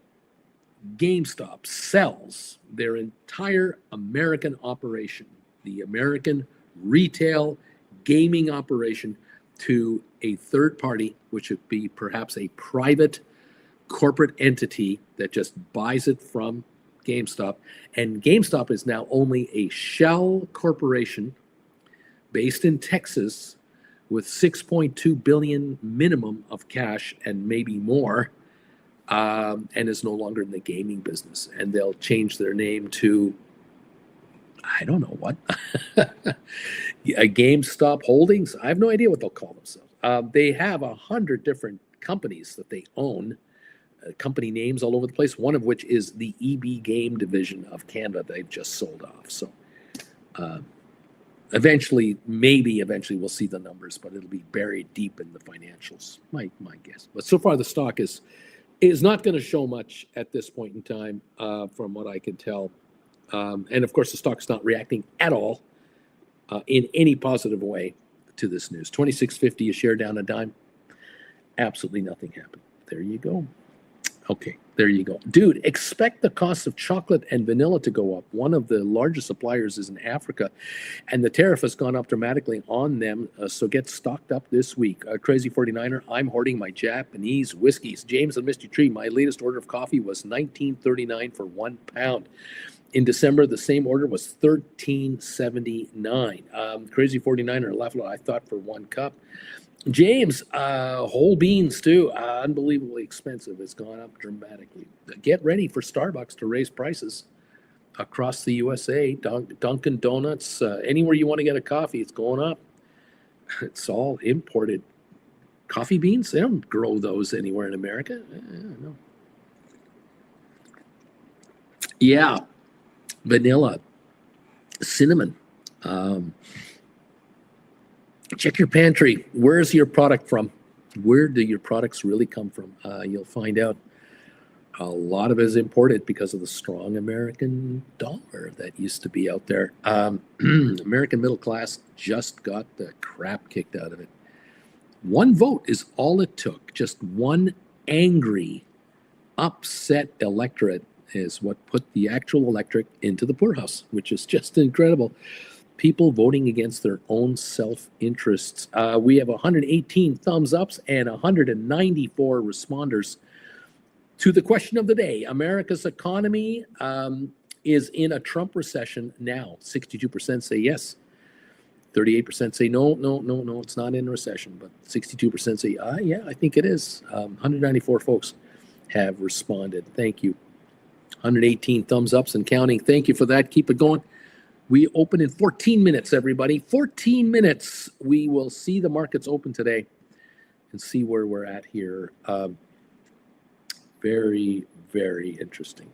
GameStop sells their entire American operation, the American retail gaming operation, to a third party, which would be perhaps a private corporate entity that just buys it from GameStop. And GameStop is now only a shell corporation based in Texas with $6.2 billion minimum of cash and maybe more, and is no longer in the gaming business. And they'll change their name to, I don't know what, a GameStop Holdings. I have no idea what they'll call themselves. They have 100 different companies that they own, company names all over the place, one of which is the EB Game division of Canada they've just sold off. So eventually we'll see the numbers, but it'll be buried deep in the financials, my guess. But so far the stock is not going to show much at this point in time, from what I can tell. And of course, the stock's not reacting at all in any positive way to this news. 26.50 a share, down a dime. Absolutely nothing happened. There you go. Okay, there you go. Dude, expect the cost of chocolate and vanilla to go up. One of the largest suppliers is in Africa, and the tariff has gone up dramatically on them, so get stocked up this week. Crazy 49er, I'm hoarding my Japanese whiskeys. James and Misty Tree, my latest order of coffee was $19.39 for 1 pound. In December, the same order was $13.79. Crazy 49er, laughed a lot, I thought, for 1 cup. James, whole beans too, unbelievably expensive. It's gone up dramatically. Get ready for Starbucks to raise prices across the USA. Dunkin' Donuts, anywhere you want to get a coffee, it's going up. It's all imported. Coffee beans, they don't grow those anywhere in America. No. Yeah, vanilla, cinnamon. Check your pantry. Where's your product from? Where do your products really come from? You'll find out. A lot of it is imported because of the strong American dollar that used to be out there. American middle class just got the crap kicked out of it. One vote is all it took. Just one angry, upset electorate is what put the actual electorate into the poorhouse, which is just incredible. People voting against their own self-interests. We have 118 thumbs ups and 194 responders to the question of the day. America's economy is in a Trump recession now. 62% say yes. 38% say no, it's not in a recession. But 62% say, yeah, I think it is. 194 folks have responded. Thank you. 118 thumbs ups and counting. Thank you for that. Keep it going. We open in 14 minutes, everybody. 14 minutes. We will see the markets open today and see where we're at here. Very, very interesting.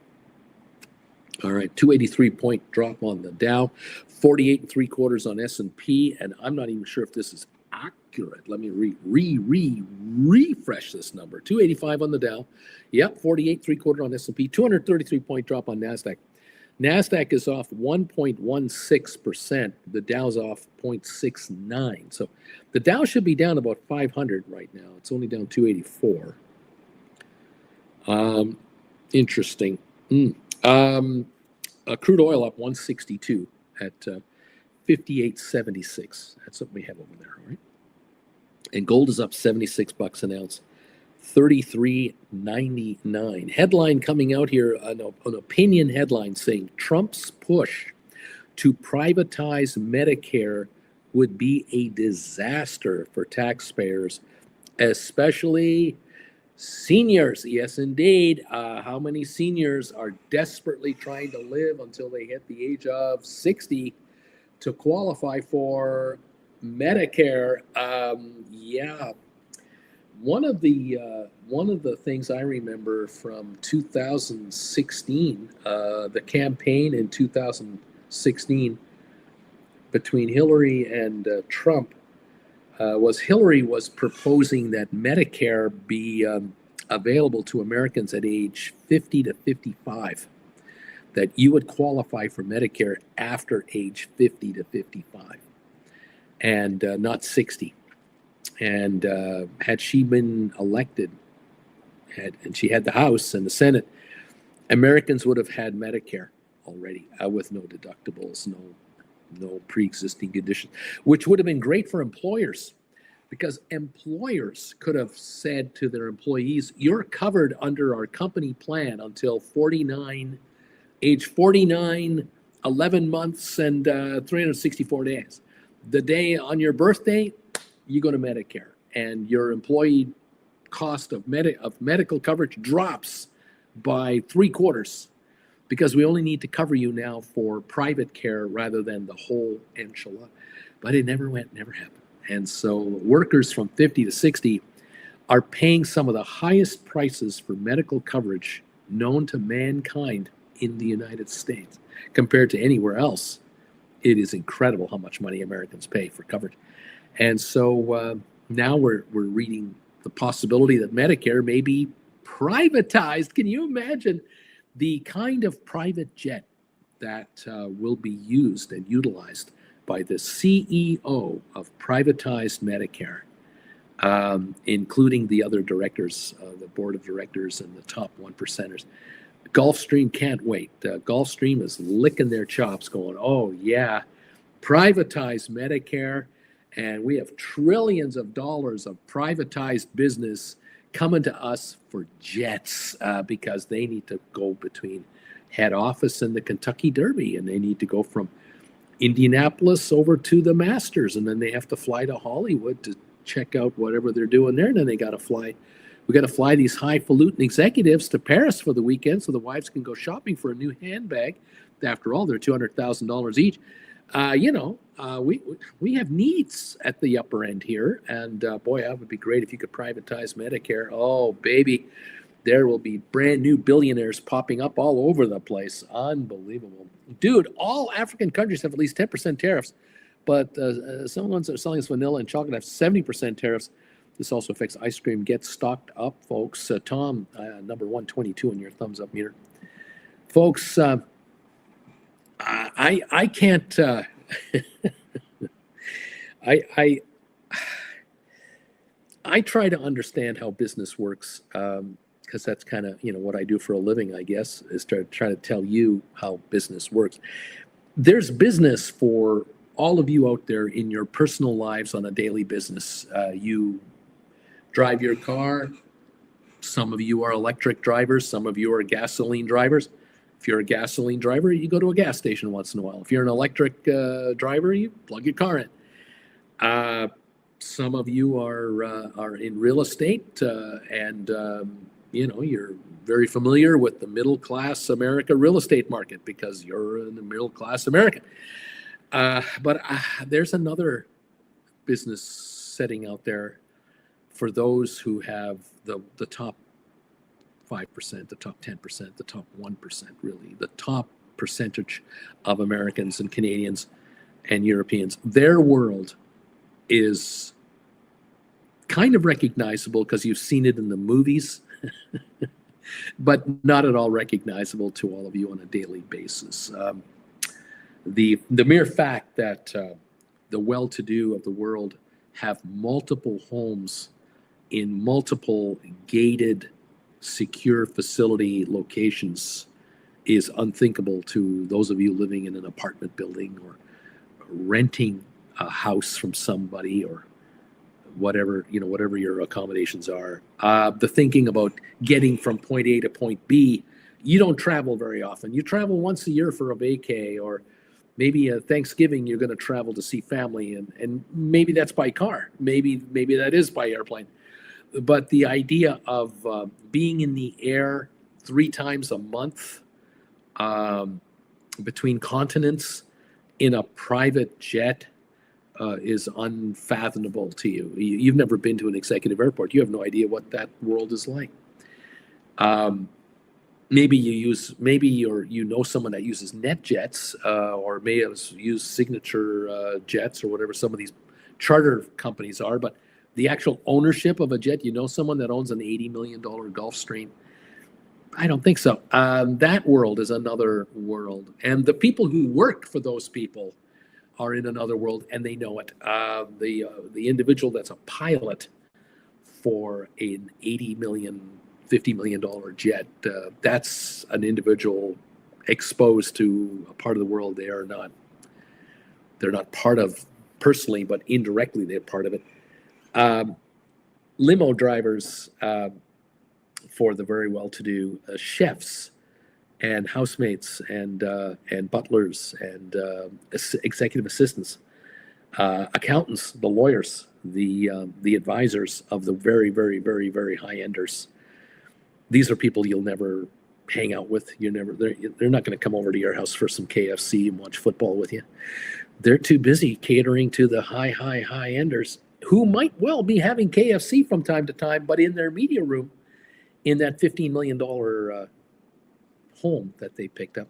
All right, 283 point drop on the Dow, 48 3/4 on S&P, and I'm not even sure if this is accurate. Let me refresh this number. 285 on the Dow. Yep, 48 3/4 on S&P, 233 point drop on NASDAQ. NASDAQ is off 1.16%. The Dow's off 0.69. So the Dow should be down about 500 right now. It's only down 284. Interesting. Crude oil up 162 at 58.76. That's what we have over there, right? And gold is up $76 an ounce, 33.99. Headline coming out here, an opinion headline saying Trump's push to privatize Medicare would be a disaster for taxpayers, especially seniors. Yes, indeed. How many seniors are desperately trying to live until they hit the age of 60 to qualify for Medicare? Yeah. One of the things I remember from 2016, the campaign in 2016 between Hillary and Trump, was Hillary was proposing that Medicare be available to Americans at age 50 to 55, that you would qualify for Medicare after age 50 to 55 and not 60. And had she been elected, and she had the House and the Senate, Americans would have had Medicare already with no deductibles, no pre-existing conditions, which would have been great for employers, because employers could have said to their employees, you're covered under our company plan until age 49, 11 months and 364 days. The day on your birthday, you go to Medicare, and your employee cost of medical coverage drops by 3/4. Because we only need to cover you now for private care rather than the whole enchilada. But it never happened. And so workers from 50 to 60 are paying some of the highest prices for medical coverage known to mankind in the United States. Compared to anywhere else, it is incredible how much money Americans pay for coverage. And so now we're reading the possibility that Medicare may be privatized. Can you imagine the kind of private jet that will be used and utilized by the CEO of privatized Medicare, including the other directors, the board of directors and the top 1%ers? Gulfstream can't wait. Gulfstream is licking their chops going, oh yeah, privatize Medicare, and we have trillions of dollars of privatized business coming to us for jets because they need to go between head office and the Kentucky Derby, and they need to go from Indianapolis over to the Masters, and then they have to fly to Hollywood to check out whatever they're doing there, and then they got to fly. We got to fly these highfalutin executives to Paris for the weekend so the wives can go shopping for a new handbag. After all, they're $200,000 each. We have needs at the upper end here, and boy, that would be great if you could privatize Medicare. Oh, baby, there will be brand new billionaires popping up all over the place. Unbelievable. Dude, all African countries have at least 10% tariffs, but some ones that are selling us vanilla and chocolate have 70% tariffs. This also affects ice cream. Get stocked up, folks. Tom, number 122 on your thumbs up meter. Folks, I can't. I I try to understand how business works because that's kind of what I do for a living. I guess is to try to tell you how business works. There's business for all of you out there in your personal lives on a daily business. You drive your car. Some of you are electric drivers. Some of you are gasoline drivers. If you're a gasoline driver, you go to a gas station once in a while. If you're an electric driver, you plug your car in. Some of you are in real estate, and you're very familiar with the middle class America real estate market because you're in the middle class American. But there's another business setting out there for those who have the top 5%, the top 10%, the top 1%, really, the top percentage of Americans and Canadians and Europeans. Their world is kind of recognizable because you've seen it in the movies, but not at all recognizable to all of you on a daily basis. The mere fact that the well-to-do of the world have multiple homes in multiple gated, secure facility locations is unthinkable to those of you living in an apartment building or renting a house from somebody or whatever your accommodations are. The thinking about getting from point A to point B, you don't travel very often. You travel once a year for a vacay, or maybe a Thanksgiving you're going to travel to see family, and maybe that's by car. Maybe that is by airplane. But the idea of being in the air 3 times a month between continents in a private jet is unfathomable to you. You've never been to an executive airport. You have no idea what that world is like. Maybe you know someone that uses NetJets or may have used Signature Jets or whatever some of these charter companies are, but the actual ownership of a jet, someone that owns an $80 million Gulfstream? I don't think so. That world is another world. And the people who work for those people are in another world, and they know it. The individual that's a pilot for an $80 million, $50 million jet, that's an individual exposed to a part of the world they're not part of personally, but indirectly they're part of it. Limo drivers for the very well-to-do, chefs and housemates and butlers and executive assistants, accountants, the lawyers, the advisors of the very, very, very, very high-enders. These are people you'll never hang out with. They're not going to come over to your house for some KFC and watch football with you. They're too busy catering to the high-enders who might well be having KFC from time to time, but in their media room, in that $15 million home that they picked up,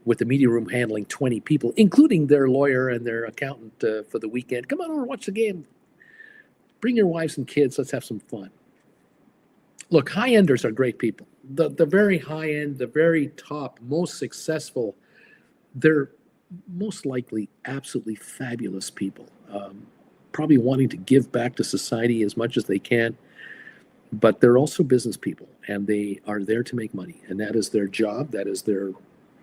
with the media room handling 20 people, including their lawyer and their accountant for the weekend. Come on over, watch the game. Bring your wives and kids. Let's have some fun. Look, high-enders are great people. The very high-end, the very top, most successful, they're most likely absolutely fabulous people. Probably wanting to give back to society as much as they can, but they're also business people, and they are there to make money, and that is their job, that is their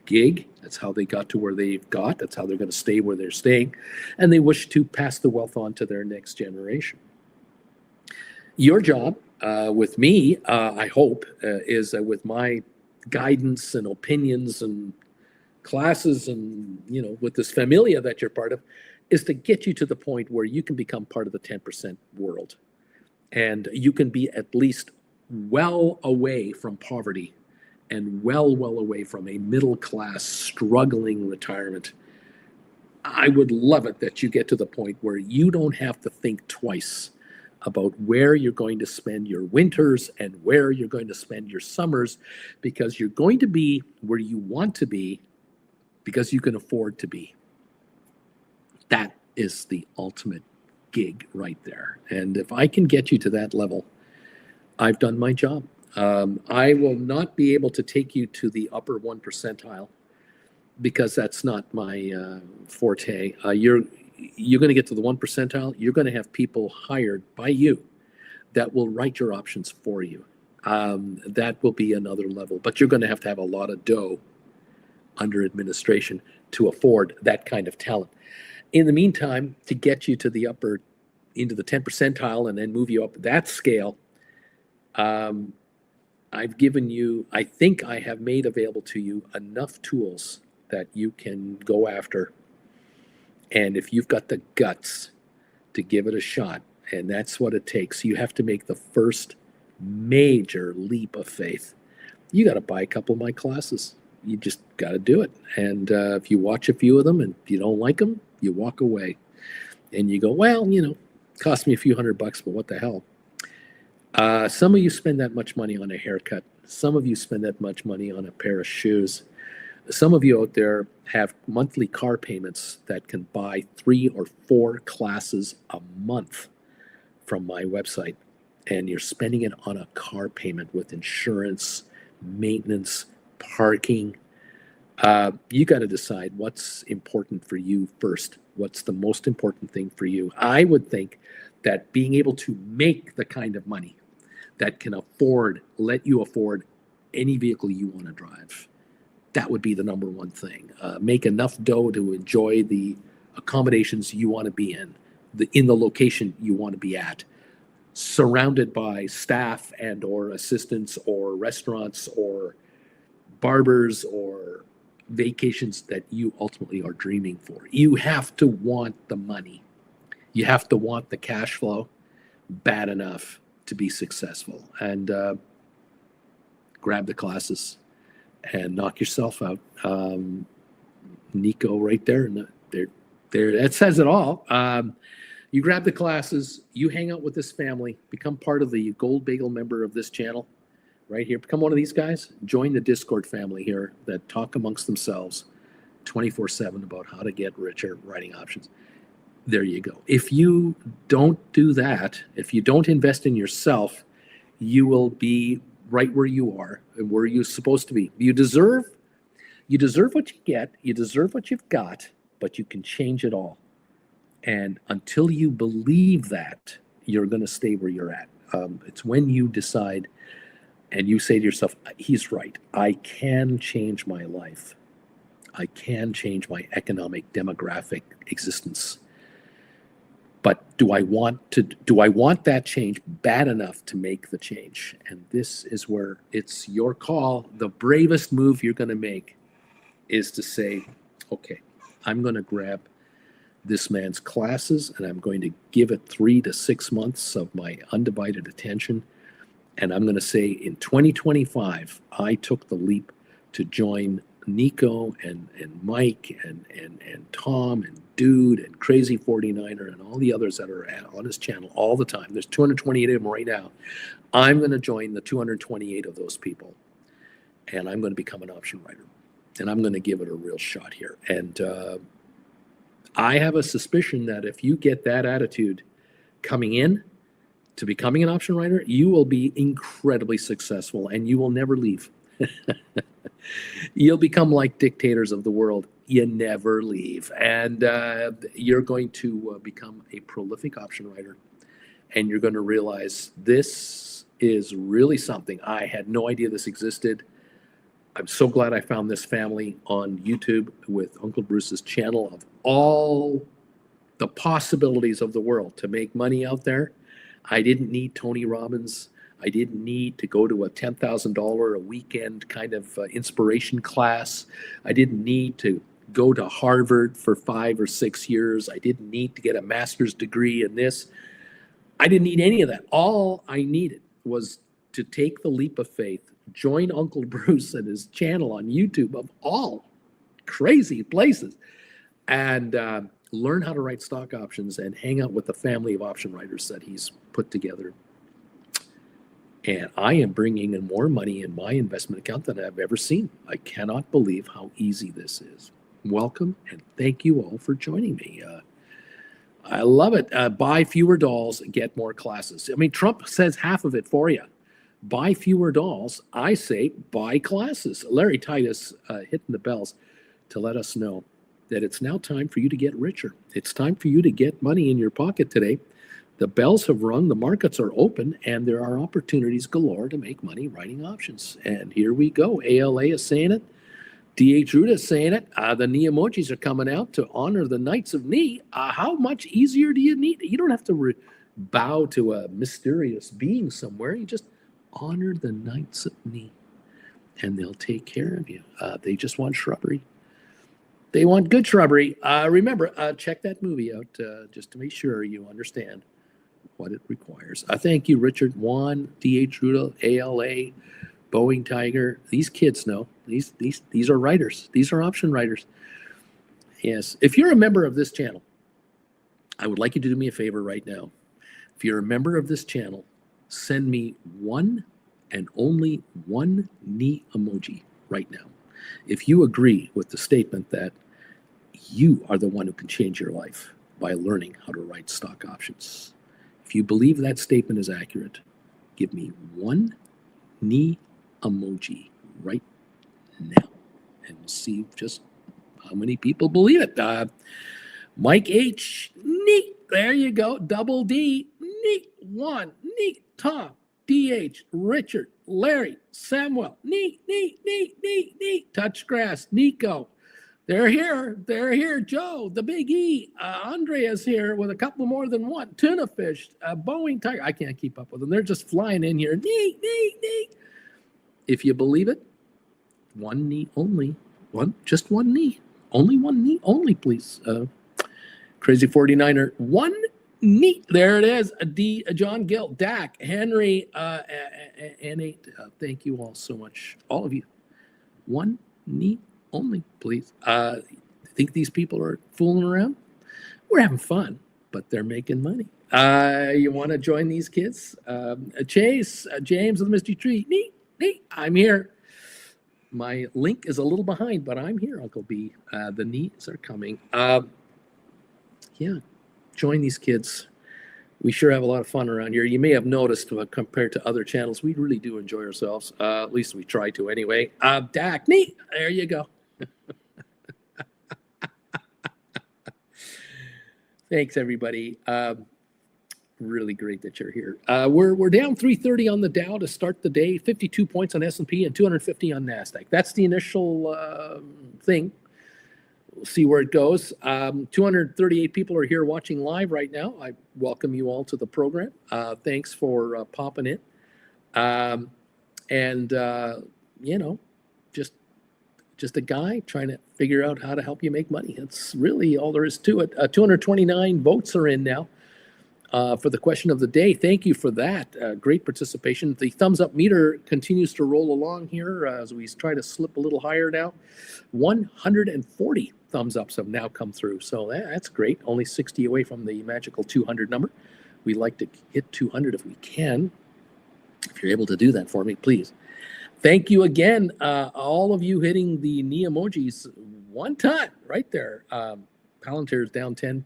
gig. That's how they got to where they've got. That's how they're going to stay where they're staying, and they wish to pass the wealth on to their next generation. Your job with me, I hope, is with my guidance and opinions and classes and with this familia that you're part of, is to get you to the point where you can become part of the 10% world. And you can be at least well away from poverty and well away from a middle class struggling retirement. I would love it that you get to the point where you don't have to think twice about where you're going to spend your winters and where you're going to spend your summers, because you're going to be where you want to be because you can afford to be. That is the ultimate gig right there. And if I can get you to that level, I've done my job. I will not be able to take you to the upper 1%, because that's not my forte. You're going to get to the 1%. You're going to have people hired by you that will write your options for you. That will be another level, but you're going to have a lot of dough under administration to afford that kind of talent. In the meantime, to get you to the upper, into the 10% and then move you up that scale, I've given you, I think I have made available to you enough tools that you can go after. And if you've got the guts to give it a shot, and that's what it takes, you have to make the first major leap of faith. You got to buy a couple of my classes. You just got to do it. And if you watch a few of them and you don't like them, you walk away and you go, well, cost me a few $100, but what the hell? Some of you spend that much money on a haircut. Some of you spend that much money on a pair of shoes. Some of you out there have monthly car payments that can buy 3 or 4 classes a month from my website. And you're spending it on a car payment with insurance, maintenance, parking. You got to decide what's important for you first. What's the most important thing for you? I would think that being able to make the kind of money that can let you afford any vehicle you want to drive, that would be the number one thing. Make enough dough to enjoy the accommodations you want to be in the location you want to be at, surrounded by staff and or assistants or restaurants or barbers or vacations that you ultimately are dreaming for. You have to want the money. You have to want the cash flow bad enough to be successful. And grab the classes and knock yourself out. Nico right there, and there, that says it all. You grab the classes, you hang out with this family, become part of the Gold Bagel member of this channel right here. Become one of these guys. Join the Discord family here that talk amongst themselves 24/7 about how to get richer writing options. There you go. If you don't do that, if you don't invest in yourself, you will be right where you are and where you're supposed to be. You deserve what you get. You deserve what you've got, but you can change it all. And until you believe that, you're going to stay where you're at. It's when you decide and you say to yourself, he's right. I can change my life. I can change my economic, demographic existence. But do I want that change bad enough to make the change? And this is where it's your call. The bravest move you're going to make is to say, okay, I'm going to grab this man's classes and I'm going to give it 3 to 6 months of my undivided attention. And I'm going to say in 2025, I took the leap to join Nico and Mike and Tom and Dude and Crazy 49er and all the others that are on his channel all the time. There's 228 of them right now. I'm going to join the 228 of those people, and I'm going to become an option writer, and I'm going to give it a real shot here. And I have a suspicion that if you get that attitude coming in to becoming an option writer, you will be incredibly successful, and you will never leave. You'll become like dictators of the world. You never leave. And you're going to become a prolific option writer. And you're going to realize this is really something. I had no idea this existed. I'm so glad I found this family on YouTube with Uncle Bruce's channel of all the possibilities of the world to make money out there. I didn't need Tony Robbins. I didn't need to go to a $10,000 a weekend kind of inspiration class. I didn't need to go to Harvard for 5 or 6 years. I didn't need to get a master's degree in this. I didn't need any of that. All I needed was to take the leap of faith, join Uncle Bruce and his channel on YouTube of all crazy places, and learn how to write stock options and hang out with the family of option writers that he's put together. And I am bringing in more money in my investment account than I've ever seen. I cannot believe how easy this is. Welcome, and thank you all for joining me. I love it. Buy fewer dolls, get more classes. I mean, Trump says half of it for you. Buy fewer dolls. I say buy classes. Larry Titus hitting the bells to let us know that it's now time for you to get richer. It's time for you to get money in your pocket today. The bells have rung, the markets are open, and there are opportunities galore to make money writing options. And here we go. ALA is saying it. D.H. Ruda is saying it. The knee emojis are coming out to honor the Knights of Knee. How much easier do you need? You don't have to bow to a mysterious being somewhere. You just honor the Knights of Knee, and they'll take care of you. They just want shrubbery. They want good shrubbery. Remember, check that movie out just to make sure you understand what it requires. Thank you, Richard. Juan, D.H. Ruda, ALA, Boeing Tiger. These kids know. These are writers. These are option writers. Yes. If you're a member of this channel, I would like you to do me a favor right now. If you're a member of this channel, send me one and only one knee emoji right now. If you agree with the statement that you are the one who can change your life by learning how to write stock options. If you believe that statement is accurate, give me one knee emoji right now, and we'll see just how many people believe it. Mike H, neat. There you go. Double D, neat. One, neat. Tom, DH, Richard, Larry, Samuel, neat. Touch grass, Nico. They're here. Joe, the Big E. Andrea's here with a couple more than one. Tuna fish, Boeing Tiger. I can't keep up with them. They're just flying in here. Neat. If you believe it, one knee only. Just one knee. Only one knee only, please. Crazy 49er. One knee. There it is. John Gill, Dak, Henry, N8. Thank you all so much. All of you. One knee only, please. Think these people are fooling around? We're having fun, but they're making money. You want to join these kids? Chase, James of the Misty Tree. Neat. I'm here. My link is a little behind, but I'm here, Uncle B. The needs are coming. Yeah, join these kids. We sure have a lot of fun around here. You may have noticed compared to other channels, we really do enjoy ourselves. At least we try to anyway. Dak, neat. There you go. Thanks, everybody. Really great that you're here. We're down 330 on the Dow to start the day, 52 points on S&P and 250 on NASDAQ. That's the initial thing. We'll see where it goes. 238 people are here watching live right now. I welcome you all to the program. Thanks for popping in. You know, just a guy trying to figure out how to help you make money. That's really all there is to it. 229 votes are in now. For the question of the day. Thank you for that. Great participation. The thumbs up meter continues to roll along here as we try to slip a little higher now. 140 thumbs ups have now come through. So that's great. Only 60 away from the magical 200 number. We like to hit 200 if we can. If you're able to do that for me, please. Thank you again. All of you hitting the knee emojis one time right there. Palantir is down 10%,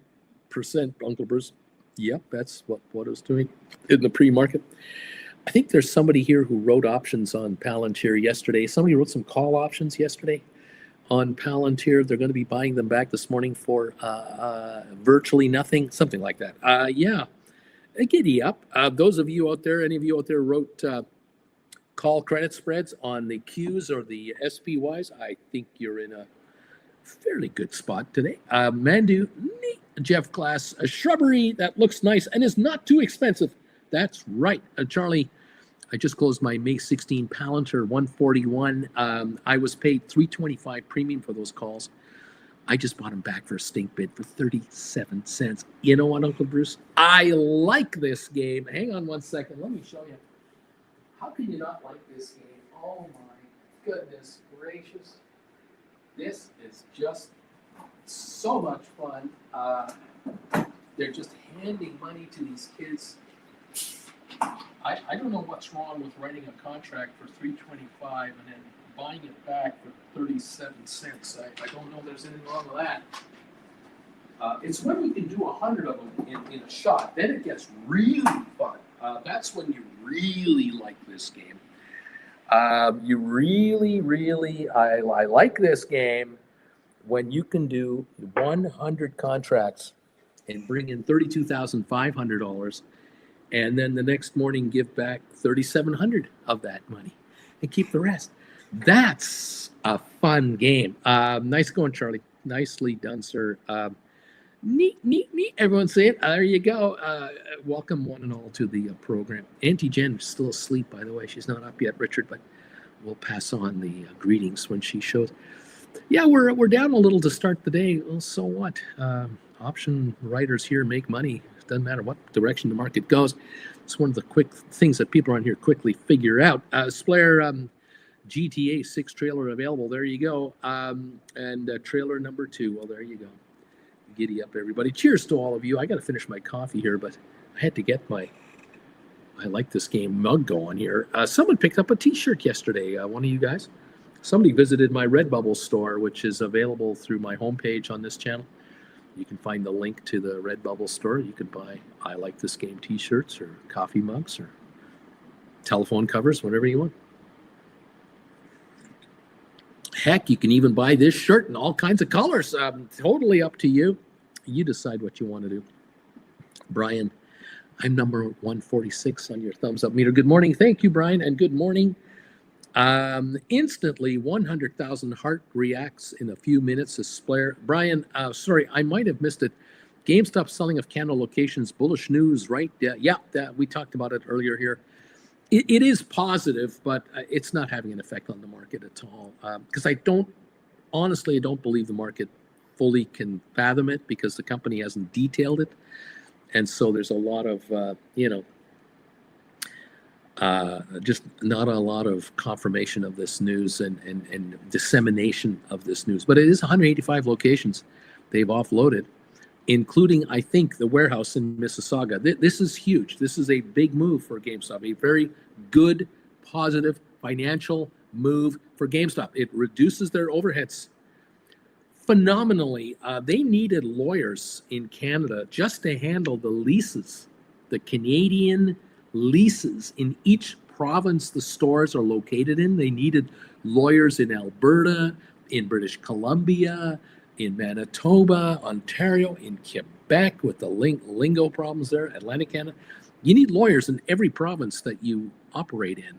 Uncle Bruce. Yep, that's what I was doing in the pre-market. I think there's somebody here who wrote options on Palantir yesterday. Somebody wrote some call options yesterday on Palantir. They're going to be buying them back this morning for virtually nothing, something like that. Yeah, giddy up. Those of you out there, any of you out there wrote call credit spreads on the Qs or the SPYs, I think you're in a fairly good spot today. Mandu, neat. Jeff Glass, a shrubbery that looks nice and is not too expensive. That's right. Charlie, I just closed my May 16 Palantir 141. I was paid $3.25 premium for those calls. I just bought them back for a stink bid for 37 cents. You know what, Uncle Bruce? I like this game. Hang on one second. Let me show you. How can you not like this game? Oh my goodness gracious. This is just so much fun. They're just handing money to these kids. I don't know what's wrong with writing a contract for $3.25 and then buying it back for 37 cents. I don't know if there's anything wrong with that. It's when you can do 100 of them in a shot. Then it gets really fun. That's when you really like this game. You really, I like this game when you can do 100 contracts and bring in $32,500, and then the next morning give back 3,700 of that money and keep the rest. That's a fun game. Nice going, Charlie. Nicely done, sir. Neat. Everyone say it. There you go. Welcome one and all to the program. Auntie Jen is still asleep, by the way. She's not up yet, Richard, but we'll pass on the greetings when she shows. Yeah, we're down a little to start the day. Well, so what? Option writers here make money. It doesn't matter what direction the market goes. It's one of the quick things that people around here quickly figure out. Splair GTA 6 trailer available. There you go. And trailer number 2. Well, there you go. Giddy up, everybody. Cheers to all of you. I got to finish my coffee here, but I had to get my I like this game mug going here. Someone picked up a t-shirt yesterday. One of you guys. Somebody visited my Redbubble store, which is available through my homepage on this channel. You can find the link to the Redbubble store. You can buy I Like This Game t-shirts or coffee mugs or telephone covers, whatever you want. Heck, you can even buy this shirt in all kinds of colors. Totally up to you. You decide what you want to do. Brian, I'm number 146 on your thumbs up meter. Good morning. Thank you, Brian, and good morning. Instantly, 100,000 heart reacts in a few minutes to Splair. Brian, sorry, I might have missed it. GameStop selling of Canada locations, bullish news, right? Yeah, we talked about it earlier here. It is positive, but it's not having an effect on the market at all. Because I don't believe the market fully can fathom it because the company hasn't detailed it. And so there's a lot of, just not a lot of confirmation of this news and dissemination of this news. But it is 185 locations they've offloaded, including, I think, the warehouse in Mississauga. This is huge. This is a big move for GameStop, a very good, positive financial move for GameStop. It reduces their overheads phenomenally. They needed lawyers in Canada just to handle the leases, the Canadian leases in each province the stores are located in. They needed lawyers in Alberta, in British Columbia, in Manitoba, Ontario, in Quebec with the lingo problems there, Atlantic Canada. You need lawyers in every province that you operate in.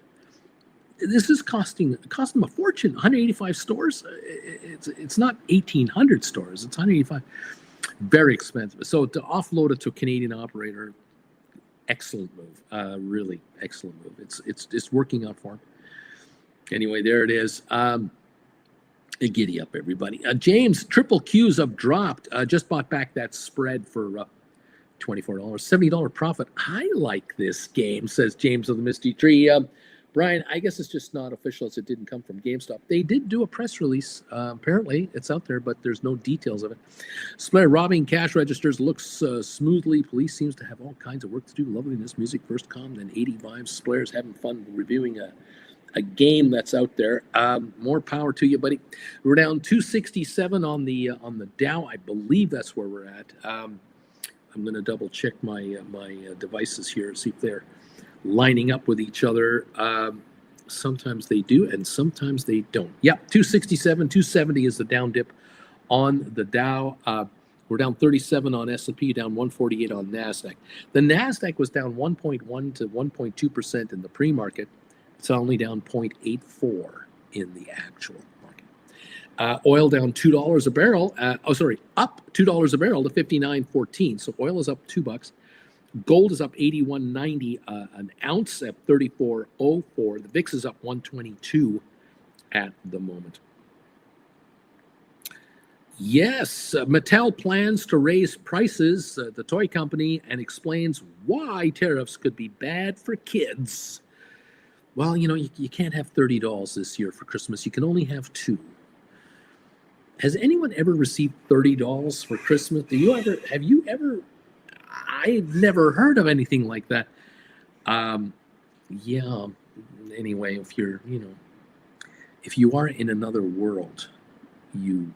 This is costing them a fortune. 185 stores. It's not 1,800 stores. It's 185. Very expensive. So to offload it to a Canadian operator, excellent move. Really excellent move. It's working out for them. Anyway, there it is. Giddy up, everybody. James, triple Qs have dropped. Just bought back that spread for $24, $70 profit. I like this game, says James of the Misty Tree. Brian, I guess it's just not official as it didn't come from GameStop. They did do a press release. Apparently, it's out there, but there's no details of it. Splair robbing cash registers looks smoothly. Police seems to have all kinds of work to do. Loveliness, music, first calm, then 80 vibes. Splair's having fun reviewing a game that's out there. More power to you, buddy. We're down 267 on the Dow. I believe that's where we're at. I'm going to double check my devices here, see if they're lining up with each other. Sometimes they do, and sometimes they don't. Yep, 267, 270 is the down dip on the Dow. We're down 37 on S&P, down 148 on NASDAQ. The NASDAQ was down 1.1 to 1.2% in the pre-market. It's only down 0.84 in the actual market. Oil down $2 a barrel. Up $2 a barrel to 59.14. So oil is up $2. Gold is up 81.90 an ounce at 34.04. The VIX is up 122 at the moment. Yes, Mattel plans to raise prices, the toy company, and explains why tariffs could be bad for kids. Well, you can't have $30 this year for Christmas. You can only have 2. Has anyone ever received $30 for Christmas? Have you ever? I've never heard of anything like that. Yeah. Anyway, if you are in another world, you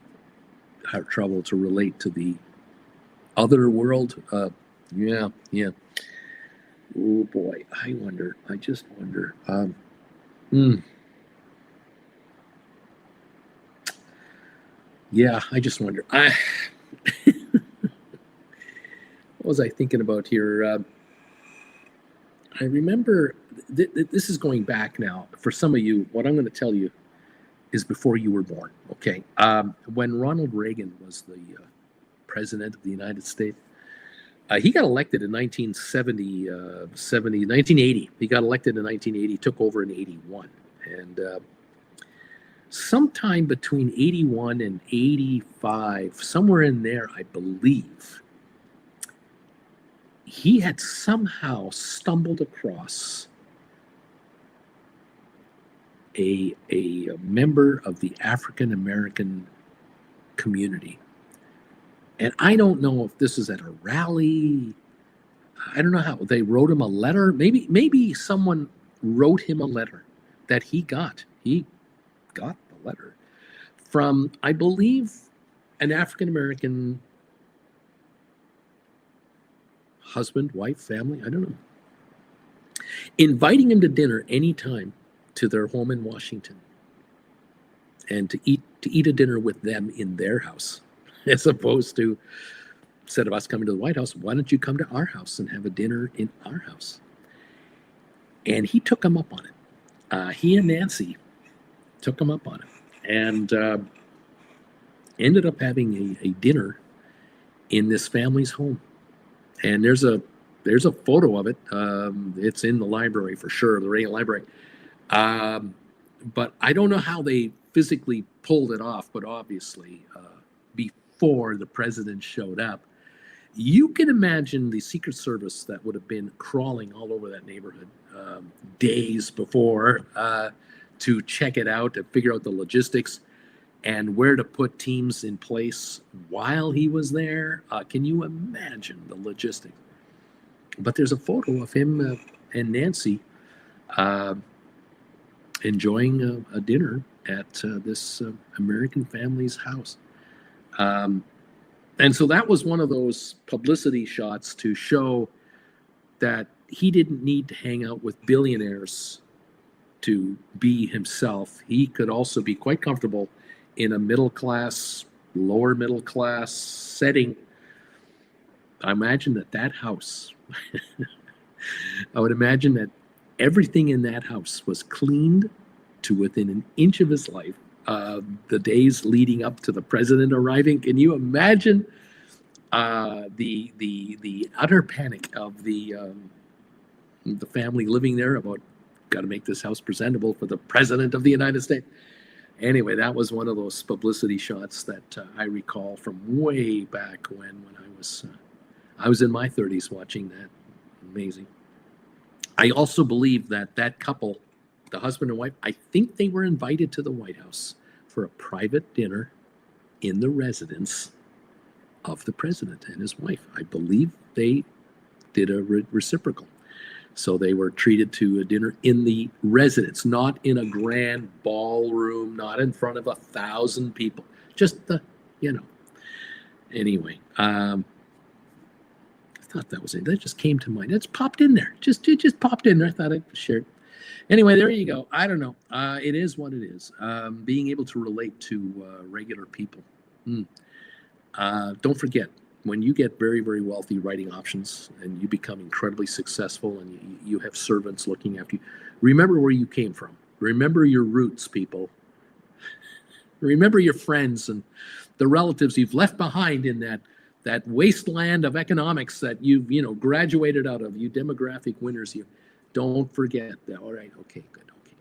have trouble to relate to the Other world. Yeah, yeah. Oh boy, I wonder. I just wonder. Hmm, yeah, I just wonder. What was I thinking about here? I remember this is going back now. For some of you, what I'm going to tell you is before you were born. Okay, when Ronald Reagan was the president of the United States, he got elected in 1980. He got elected in 1980, took over in 81, and sometime between 81 and 85, somewhere in there, I believe, he had somehow stumbled across a member of the African American community. And I don't know if this is at a rally. I don't know how they wrote him a letter. Maybe someone wrote him a letter that he got. He got the letter from, I believe, an African American husband, wife, family, I don't know, inviting him to dinner anytime to their home in Washington, and to eat a dinner with them in their house, as opposed to, instead of us coming to the White House, why don't you come to our house and have a dinner in our house? And he took him up on it. He and Nancy took him up on it, and ended up having a dinner in this family's home. And there's a photo of it. It's in the library for sure, the Reagan Library. But I don't know how they physically pulled it off, but obviously before the president showed up, you can imagine the Secret Service that would have been crawling all over that neighborhood days before to check it out, to figure out the logistics and where to put teams in place while he was there. Can you imagine the logistics? But there's a photo of him and Nancy enjoying a dinner at this American family's house. And so that was one of those publicity shots to show that he didn't need to hang out with billionaires to be himself. He could also be quite comfortable in a middle class, lower middle class setting. I imagine that house, I would imagine that everything in that house was cleaned to within an inch of his life. The days leading up to the president arriving, can you imagine the utter panic of the family living there about, got to make this house presentable for the president of the United States? Anyway, that was one of those publicity shots that I recall from way back when I was in my 30s watching that. Amazing. I also believe that couple, the husband and wife, I think they were invited to the White House for a private dinner in the residence of the president and his wife. I believe they did a reciprocal. So they were treated to a dinner in the residence, not in a grand ballroom, not in front of 1,000 people. Just Anyway, I thought that was it. That just came to mind. It just popped in there. It just popped in there. I thought I'd share it. Anyway, there you go. I don't know. It is what it is. Being able to relate to regular people. Don't forget, when you get very, very wealthy, writing options, and you become incredibly successful, and you have servants looking after you, remember where you came from. Remember your roots, people. Remember your friends and the relatives you've left behind in that wasteland of economics that you've graduated out of. You demographic winners here. Don't forget that. All right. Okay. Good. Okay.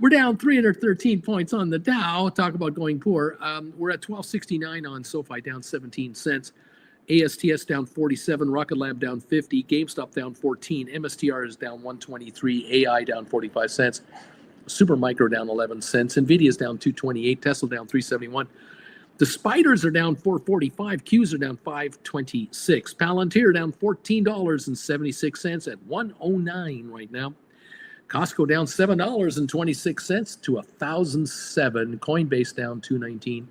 We're down 313 points on the Dow. Talk about going poor. We're at 1269 on SoFi, down 17 cents. ASTS down 47. Rocket Lab down 50. GameStop down 14. MSTR is down 123. AI down 45 cents. Supermicro down 11 cents. NVIDIA is down 228. Tesla down 371. The spiders are down 445. Qs are down 526. Palantir down $14.76 at 109 right now. Costco down $7.26 to 1,007. Coinbase down 219.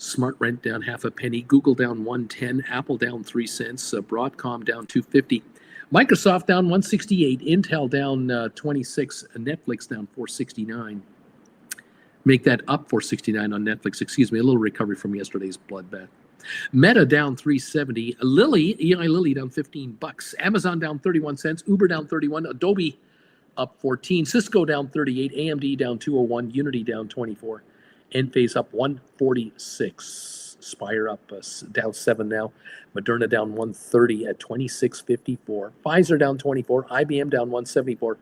Smart Rent down half a penny. Google down 110. Apple down 3 cents. Broadcom down 250. Microsoft down 168. Intel down 26. Netflix down 469. Make that up 469 on Netflix. Excuse me, a little recovery from yesterday's bloodbath. Meta down 370. Eli Lilly down $15. Amazon down 31 cents. Uber down 31. Adobe up 14. Cisco down 38. AMD down 201. Unity down 24. Enphase up 146. Spire up down 7 now. Moderna down 130 at 26.54. Pfizer down 24. IBM down 174.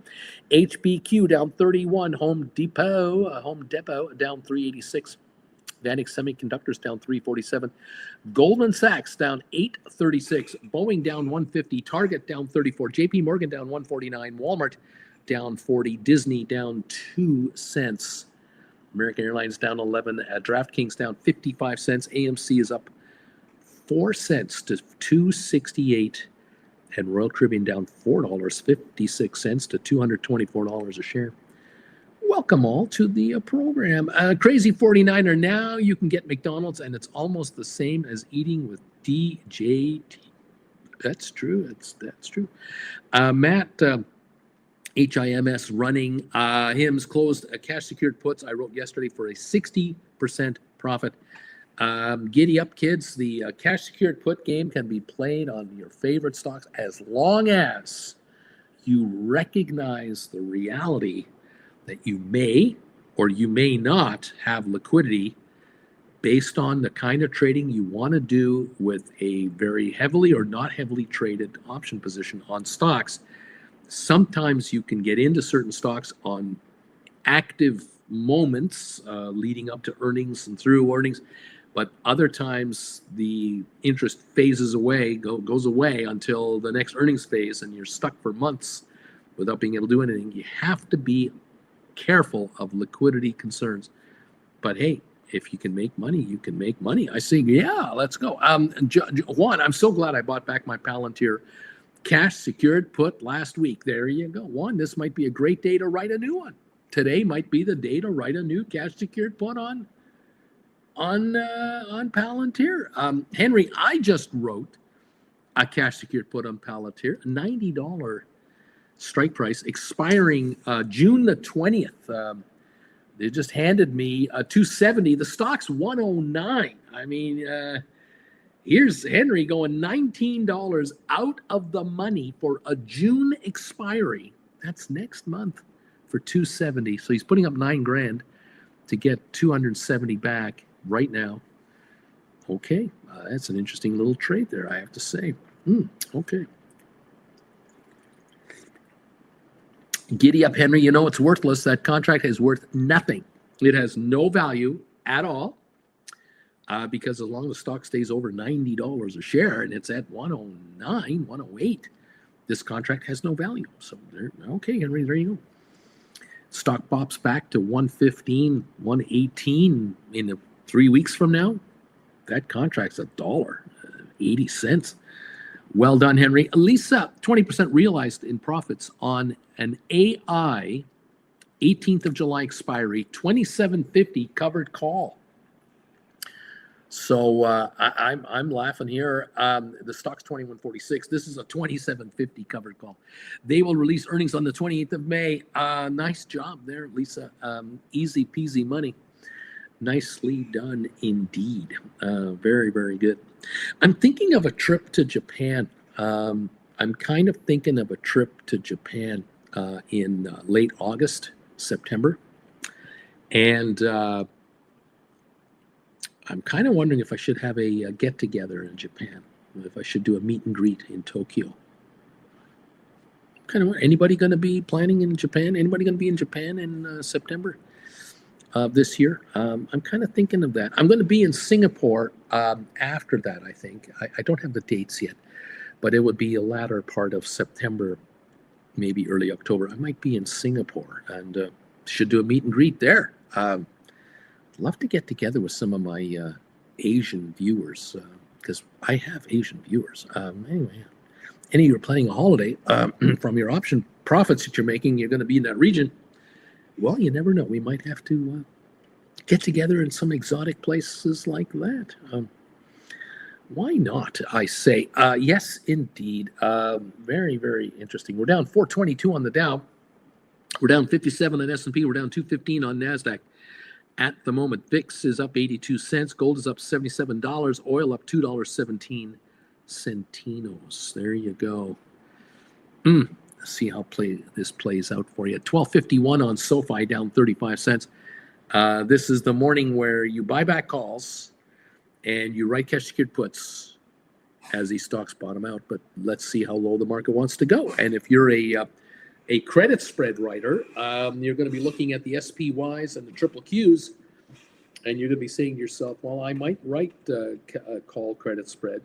HBQ down 31. Home Depot down 386. Vanix Semiconductors down 347. Goldman Sachs down 836. Boeing down 150. Target down 34. JP Morgan down 149. Walmart down 40. Disney down 2 cents. American Airlines down 11. DraftKings down 55 cents. AMC is up 4 cents to $2.68. And Royal Caribbean down $4.56 to $224 a share. Welcome all to the program. Crazy 49er. Now you can get McDonald's, and it's almost the same as eating with DJT. That's true. That's true. Matt, HIMS running. HIMS closed cash secured puts. I wrote yesterday for a 60% profit. Giddy up, kids. The cash secured put game can be played on your favorite stocks as long as you recognize the reality that you may or you may not have liquidity based on the kind of trading you want to do with a very heavily or not heavily traded option position on stocks. Sometimes you can get into certain stocks on active moments leading up to earnings and through earnings, but other times the interest phases away, goes away until the next earnings phase, and you're stuck for months without being able to do anything. You have to be careful of liquidity concerns. But hey, if you can make money, you can make money. I say, yeah, let's go. Juan, I'm so glad I bought back my Palantir cash secured put last week. There you go. Juan, this might be a great day to write a new one. Today might be the day to write a new cash secured put on Palantir. Henry, I just wrote a cash secured put on Palantir, $90 strike price, expiring June the 20th. They just handed me a 270. The stock's 109. I mean, here's Henry going $19 out of the money for a June expiry. That's next month for 270. So he's putting up $9,000 to get 270 back right now. Okay, that's an interesting little trade there, I have to say. Okay. Giddy up, Henry. You know it's worthless. That contract is worth nothing. It has no value at all because as long as the stock stays over $90 a share and it's at 109, 108, this contract has no value. So, okay, Henry, there you go. Stock pops back to 115, 118 in 3 weeks from now. That contract's $1.80. Well done, Henry. Lisa, 20% realized in profits on an AI 18th of July expiry, 2750 covered call. So I'm laughing here. The stock's 2146. This is a 2750 covered call. They will release earnings on the 28th of May. Nice job there, Lisa. Easy peasy money. Nicely done indeed. Very, very good. I'm thinking of a trip to Japan. I'm kind of thinking of a trip to Japan in late August, September. And I'm kind of wondering if I should have a get-together in Japan, if I should do a meet and greet in Tokyo. Anybody going to be planning in Japan? Anybody going to be in Japan in September of this year? I'm kind of thinking of that. I'm going to be in Singapore after that, I think. I don't have the dates yet, but it would be a latter part of September, maybe early October. I might be in Singapore and should do a meet and greet there. Love to get together with some of my Asian viewers because I have Asian viewers. Anyway, any of you are planning a holiday from your option profits that you're making, you're going to be in that region. Well, you never know. We might have to get together in some exotic places like that. Why not, I say? Yes, indeed. Very, very interesting. We're down 422 on the Dow. We're down 57 on S&P. We're down 215 on NASDAQ. At the moment, VIX is up 82 cents. Gold is up $77. Oil up $2.17 centinos. There you go. Let's see how this plays out for you. 1251 on SoFi, down 35 cents. This is the morning where you buy back calls and you write cash secured puts as these stocks bottom out. But let's see how low the market wants to go. And if you're a credit spread writer, you're going to be looking at the SPYs and the triple Qs, and you're going to be saying to yourself, well, I might write a call credit spread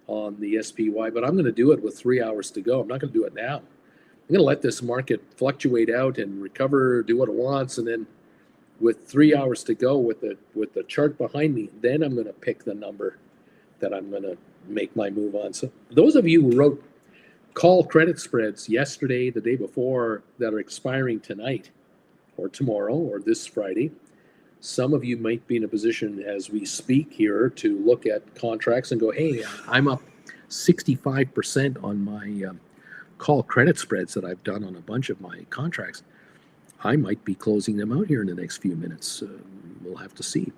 on the SPY, but I'm going to do it with 3 hours to go. I'm not going to do it now. I'm going to let this market fluctuate out and recover, do what it wants, and then with 3 hours to go with the chart behind me, then I'm going to pick the number that I'm going to make my move on. So those of you who wrote call credit spreads yesterday, the day before, that are expiring tonight or tomorrow or this Friday, some of you might be in a position as we speak here to look at contracts and go, hey, I'm up 65% on my call credit spreads that I've done on a bunch of my contracts. I might be closing them out here in the next few minutes. We'll have to see.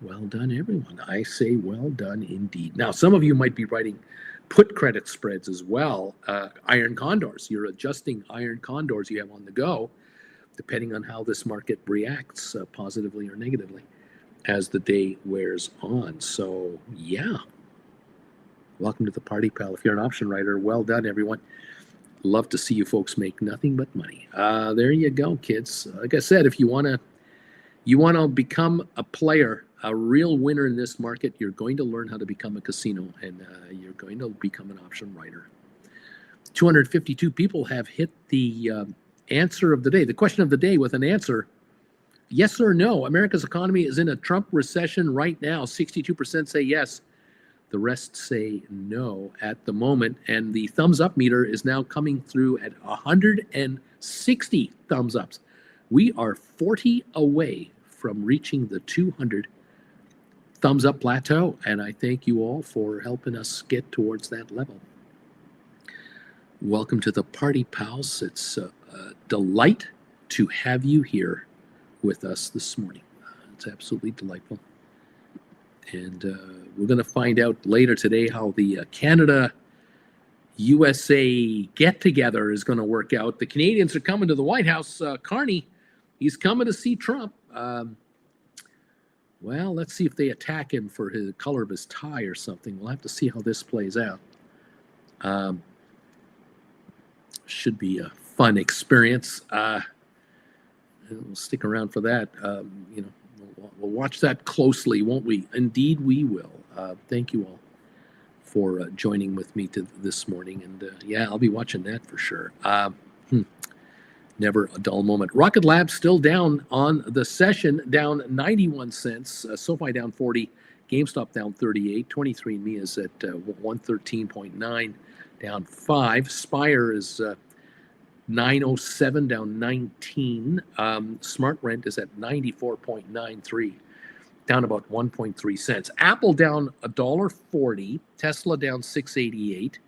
Well done, everyone. I say well done indeed. Now, some of you might be writing put credit spreads as well. Iron condors. You're adjusting iron condors you have on the go, depending on how this market reacts positively or negatively as the day wears on. So, yeah. Welcome to the party, pal. If you're an option writer, well done, everyone. Love to see you folks make nothing but money. There you go, kids. Like I said, if you want to become a player, a real winner in this market, you're going to learn how to become a casino, and you're going to become an option writer. 252 people have hit the answer of the day, the question of the day with an answer. Yes or no? America's economy is in a Trump recession right now. 62% say yes. The rest say no at the moment. And the thumbs up meter is now coming through at 160 thumbs ups. We are 40 away from reaching the 200 thumbs up plateau. And I thank you all for helping us get towards that level. Welcome to the party, pals. It's a delight to have you here with us this morning. It's absolutely delightful. And we're going to find out later today how the Canada-USA get-together is going to work out. The Canadians are coming to the White House. Carney, he's coming to see Trump. Well, let's see if they attack him for the color of his tie or something. We'll have to see how this plays out. Should be a fun experience. We'll stick around for that. We'll watch that closely, won't we? Indeed, we will. Thank you all for joining with me this morning. And yeah, I'll be watching that for sure. Never a dull moment. Rocket Lab still down on the session, down 91 cents. SoFi down 40. GameStop down 38. 23andMe is at 113.9, down 5. Spire is 907, down 19. SmartRent is at 94.93, down about 1.3 cents. Apple down $1.40. Tesla down $6.88.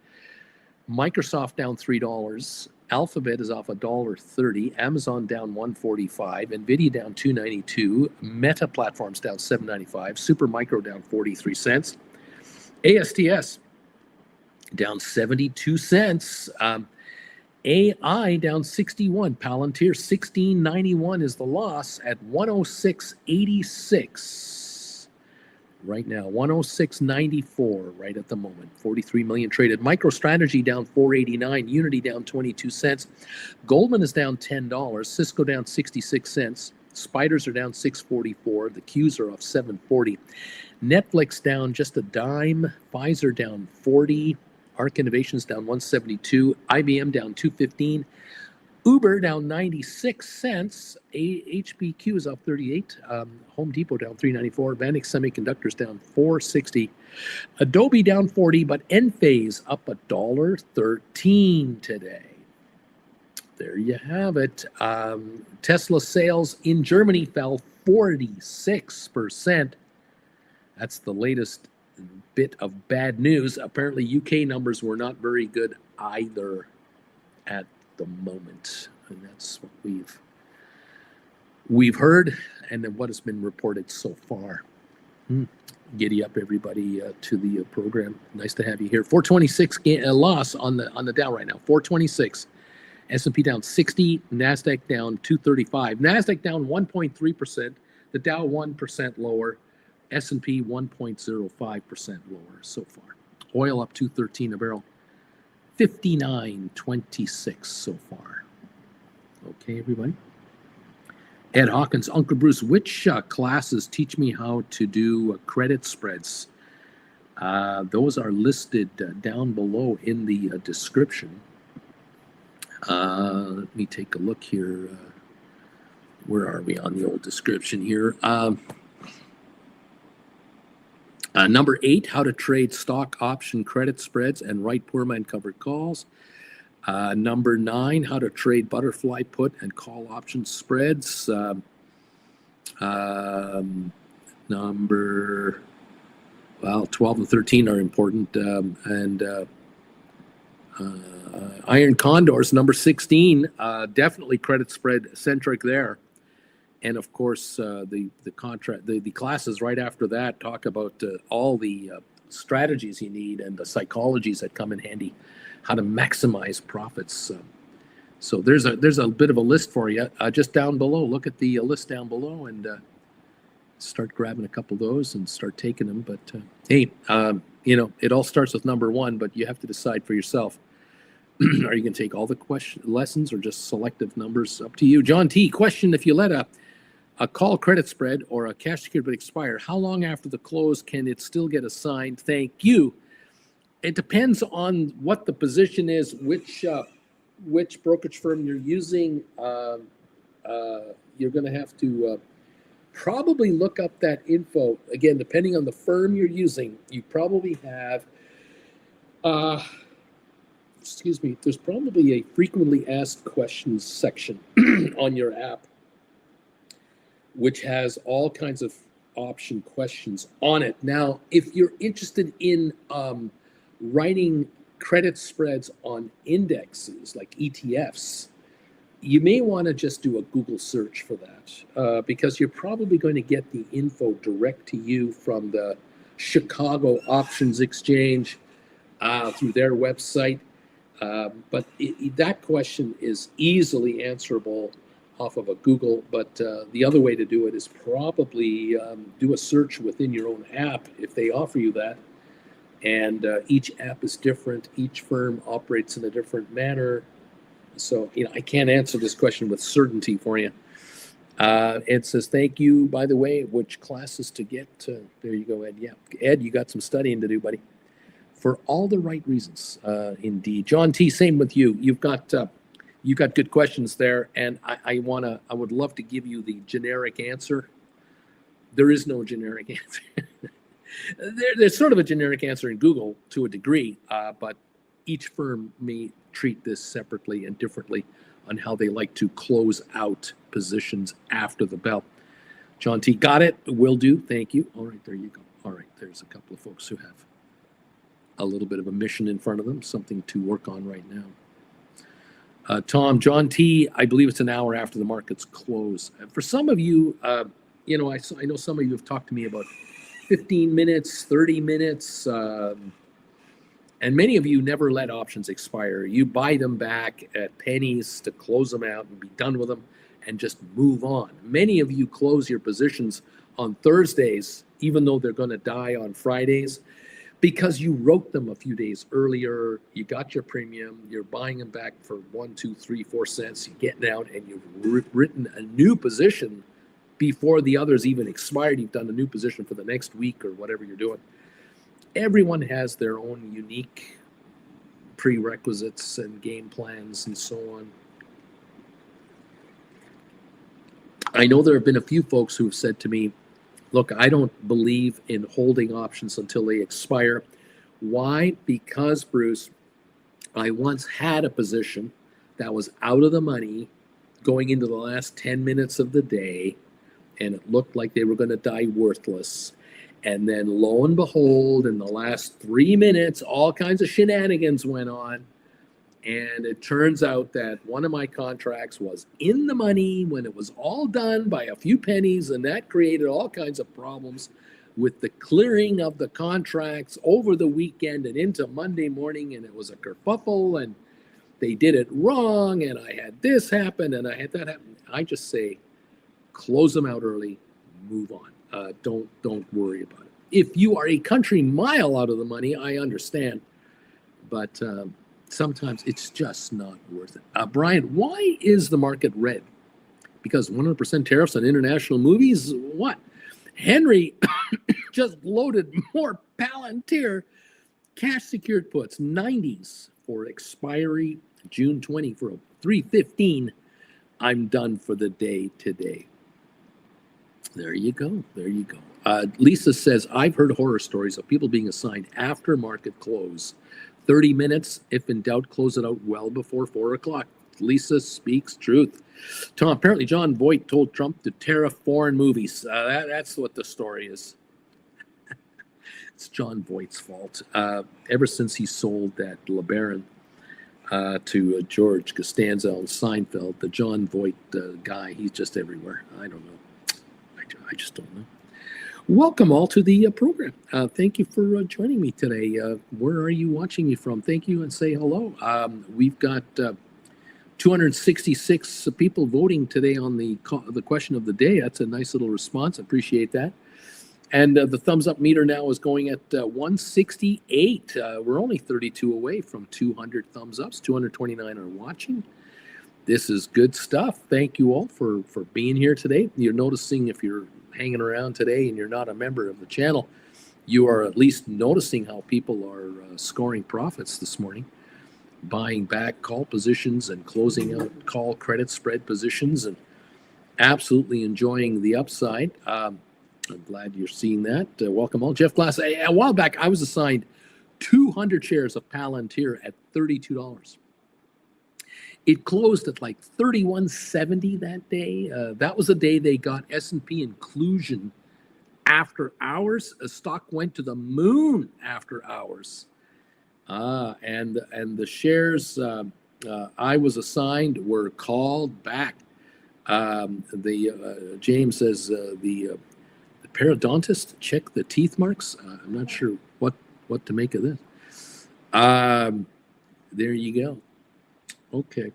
Microsoft down $3. Alphabet is off $1.30. Amazon down $1.45. Nvidia down $2.92. Meta Platforms down $7.95. Supermicro down 43 cents. ASTS down 72 cents. AI down 61. Palantir 1691 is the loss at 106.86 right now. 106.94 right at the moment. 43 million traded. MicroStrategy down 4.89. Unity down 22 cents. Goldman is down $10. Cisco down 66 cents. Spiders are down 6.44. The Qs are off 7.40. Netflix down just a dime. Pfizer down 40. Arc Innovations down 172, IBM down 215, Uber down 96 cents, HBQ is up 38, Home Depot down 394, Vanix Semiconductors down 460, Adobe down 40, but Enphase up $1.13 today. there you have it. Tesla sales in Germany fell 46%. That's the latest bit of bad news. Apparently, UK numbers were not very good either at the moment, and that's what we've heard, and then what has been reported so far. Giddy up, everybody, to the program. Nice to have you here. 426 loss on the Dow right now. 426. S&P down 60. Nasdaq down 235. Nasdaq down 1.3%. The Dow 1% lower. S&P 1.05% lower so far. Oil up 213 a barrel. 59.26 so far. Okay, everybody. Ed Hawkins, Uncle Bruce, which classes teach me how to do credit spreads? Those are listed down below in the description. Let me take a look here. Where are we on the old description here? Number 8, how to trade stock option credit spreads and write poor man covered calls. Number 9, how to trade butterfly put and call option spreads. Number 12 and 13 are important. Iron Condors, number 16, definitely credit spread centric there. And of course, the classes right after that talk about all the strategies you need and the psychologies that come in handy, how to maximize profits. So there's a bit of a list for you just down below. Look at the list down below and start grabbing a couple of those and start taking them. But hey, it all starts with number 1, but you have to decide for yourself. Are you going to take all the lessons or just selective numbers? Up to you. John T. Question: if you let a call credit spread or a cash security expire, how long after the close can it still get assigned? Thank you. It depends on what the position is, which brokerage firm you're using. You're going to have to probably look up that info. Again, depending on the firm you're using, you probably have, there's probably a frequently asked questions section on your app, which has all kinds of option questions on it. Now, if you're interested in writing credit spreads on indexes like ETFs, you may want to just do a Google search for that because you're probably going to get the info direct to you from the Chicago Options Exchange through their website. But that question is easily answerable off of a Google, but the other way to do it is probably do a search within your own app if they offer you that. And each app is different. Each firm operates in a different manner. So, I can't answer this question with certainty for you. Ed says, thank you, by the way, which classes to get. There you go, Ed. Yeah, Ed, you got some studying to do, buddy. For all the right reasons, indeed. John T, same with you. You've got good questions there, and I would love to give you the generic answer. There is no generic answer. There's sort of a generic answer in Google to a degree, but each firm may treat this separately and differently on how they like to close out positions after the bell. John T, got it. Will do. Thank you. All right, there you go. All right, there's a couple of folks who have a little bit of a mission in front of them, something to work on right now. Tom, John T, I believe it's an hour after the markets close. For some of you, I know some of you have talked to me about 15 minutes, 30 minutes, and many of you never let options expire. You buy them back at pennies to close them out and be done with them and just move on. Many of you close your positions on Thursdays, even though they're going to die on Fridays, because you wrote them a few days earlier, you got your premium, you're buying them back for 1, 2, 3, 4 cents, you're getting out and you've written a new position before the others even expired. You've done a new position for the next week or whatever you're doing. Everyone has their own unique prerequisites and game plans and so on. I know there have been a few folks who have said to me, look, I don't believe in holding options until they expire. Why? Because, Bruce, I once had a position. that was out of the money going into the last 10 minutes of the day, and it looked like they were going to die worthless. And then lo and behold, in the last 3 minutes, all kinds of shenanigans went on. And it turns out that one of my contracts was in the money when it was all done by a few pennies, and that created all kinds of problems with the clearing of the contracts over the weekend and into Monday morning, and it was a kerfuffle, and they did it wrong, and I had this happen, and I had that happen. I just say, close them out early, move on. Don't worry about it. If you are a country mile out of the money, I understand, but sometimes it's just not worth it. Brian, why is the market red? Because 100% tariffs on international movies? What? Henry just loaded more Palantir cash secured puts, 90s for expiry June 20 for a 315. I'm done for the day today. There you go. There you go. Lisa says, I've heard horror stories of people being assigned after market close. 30 minutes. If in doubt, close it out well before 4 o'clock. Lisa speaks truth. Tom, apparently John Voight told Trump to tariff foreign movies. That's what the story is. It's John Voight's fault. Ever since he sold that LeBaron to George Costanza on Seinfeld, the John Voight guy, he's just everywhere. I don't know. I just don't know. Welcome all to the program. Thank you for joining me today. Where are you watching me from? Thank you and say hello. We've got 266 people voting today on the question of the day. That's a nice little response. Appreciate that. And the thumbs up meter now is going at 168. We're only 32 away from 200 thumbs ups. 229 are watching. This is good stuff. Thank you all for being here today. You're noticing, if you're hanging around today and you're not a member of the channel, you are at least noticing how people are scoring profits this morning, buying back call positions and closing out call credit spread positions, and absolutely enjoying the upside. I'm glad you're seeing that. Welcome all. Jeff Glass, a while back, I was assigned 200 shares of Palantir at $32. It closed at like $31.70 that day. That was the day they got S&P inclusion after hours. A stock went to the moon after hours. And the shares I was assigned were called back. James says the periodontist check the teeth marks. I'm not sure what to make of this. There you go. Okay.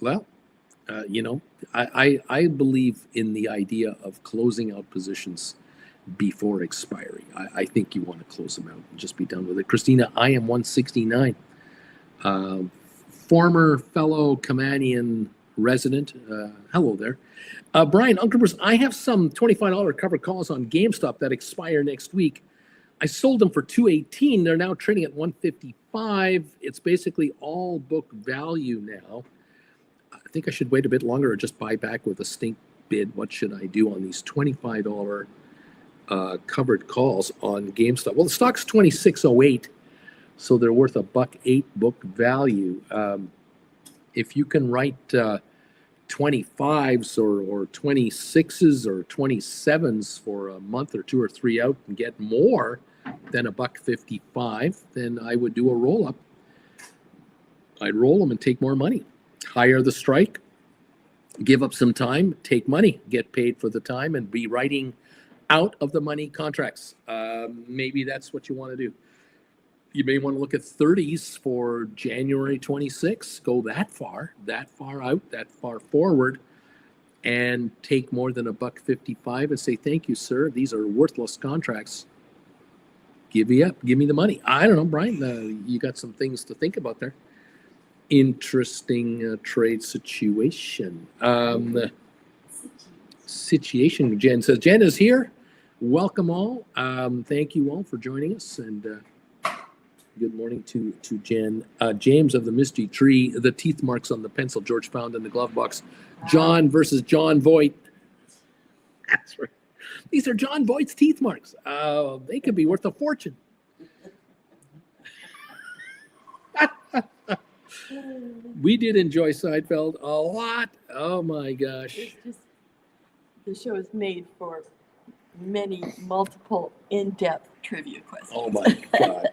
Well, I believe in the idea of closing out positions before expiry. I think you want to close them out and just be done with it. Christina, I am 169. Former fellow Kamanian resident. Hello there. Brian, Uncle Bruce, I have some $25 covered calls on GameStop that expire next week. I sold them for $218. They're now trading at $155. It's basically all book value now. I think I should wait a bit longer or just buy back with a stink bid. What should I do on these $25 covered calls on GameStop? Well, the stock's $26.08, so they're worth $1.08 book value. If you can write 25s or 26s or 27s for a month or 2 or 3 out and get more than $1.55, then I would do a roll up. I'd roll them and take more money. Higher the strike, give up some time, take money, get paid for the time, and be writing out of the money contracts. Maybe that's what you want to do. You may want to look at 30s for January 26. Go that far out, that far forward, and take more than $1.55 and say, thank you, sir. These are worthless contracts. Give me up. Give me the money. I don't know, Brian. You got some things to think about there. Interesting trade situation. Situation. Jen says, Jen is here. Welcome all. Thank you all for joining us, and good morning to Jen. James of the Misty Tree, the teeth marks on the pencil George found in the glove box. John versus John Voight. That's right. These are John Voight's teeth marks. They could be worth a fortune. We did enjoy Seinfeld a lot. Oh my gosh. It's just, the show is made for many multiple in-depth trivia questions. Oh my God.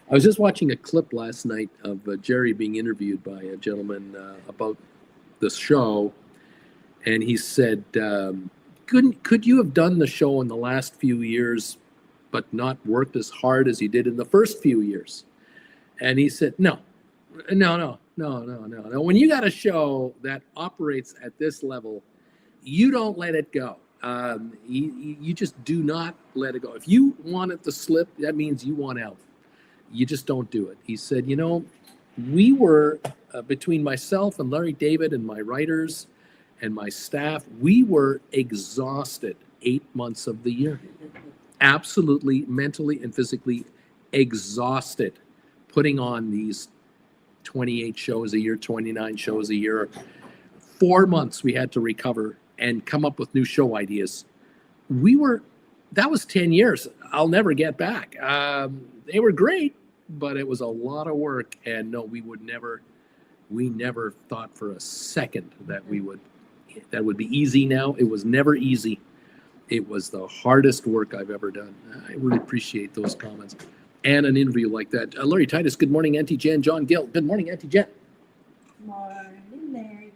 I was just watching a clip last night of Jerry being interviewed by a gentleman about the show, and he said, could you have done the show in the last few years but not worked as hard as you did in the first few years? And he said, no. When you got a show that operates at this level, you don't let it go. You just do not let it go. If you want it to slip, that means you want out. You just don't do it. He said, we were, between myself and Larry David and my writers and my staff, we were exhausted 8 months of the year. Absolutely mentally and physically exhausted, putting on these 28 shows a year, 29 shows a year. 4 months we had to recover and come up with new show ideas. That was 10 years I'll never get back. They were great, but it was a lot of work. And no, we never thought for a second that that would be easy now. It was never easy. It was the hardest work I've ever done. I really appreciate those comments and an interview like that. Larry Titus, good morning, Auntie Jen. John Gill, good morning, Auntie Jen. Morning, Larry.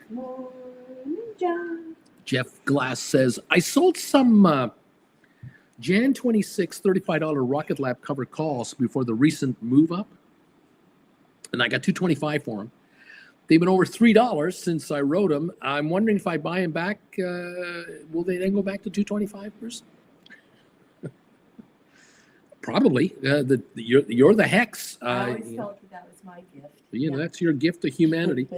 Morning, John. Jeff Glass says, I sold some Jan 26 $35 Rocket Lab cover calls before the recent move up, and I got $225 for them. They've been over $3 since I wrote them. I'm wondering if I buy them back, will they then go back to $225, Bruce? Probably. You're the hex. I always felt that was my gift. That's your gift to humanity.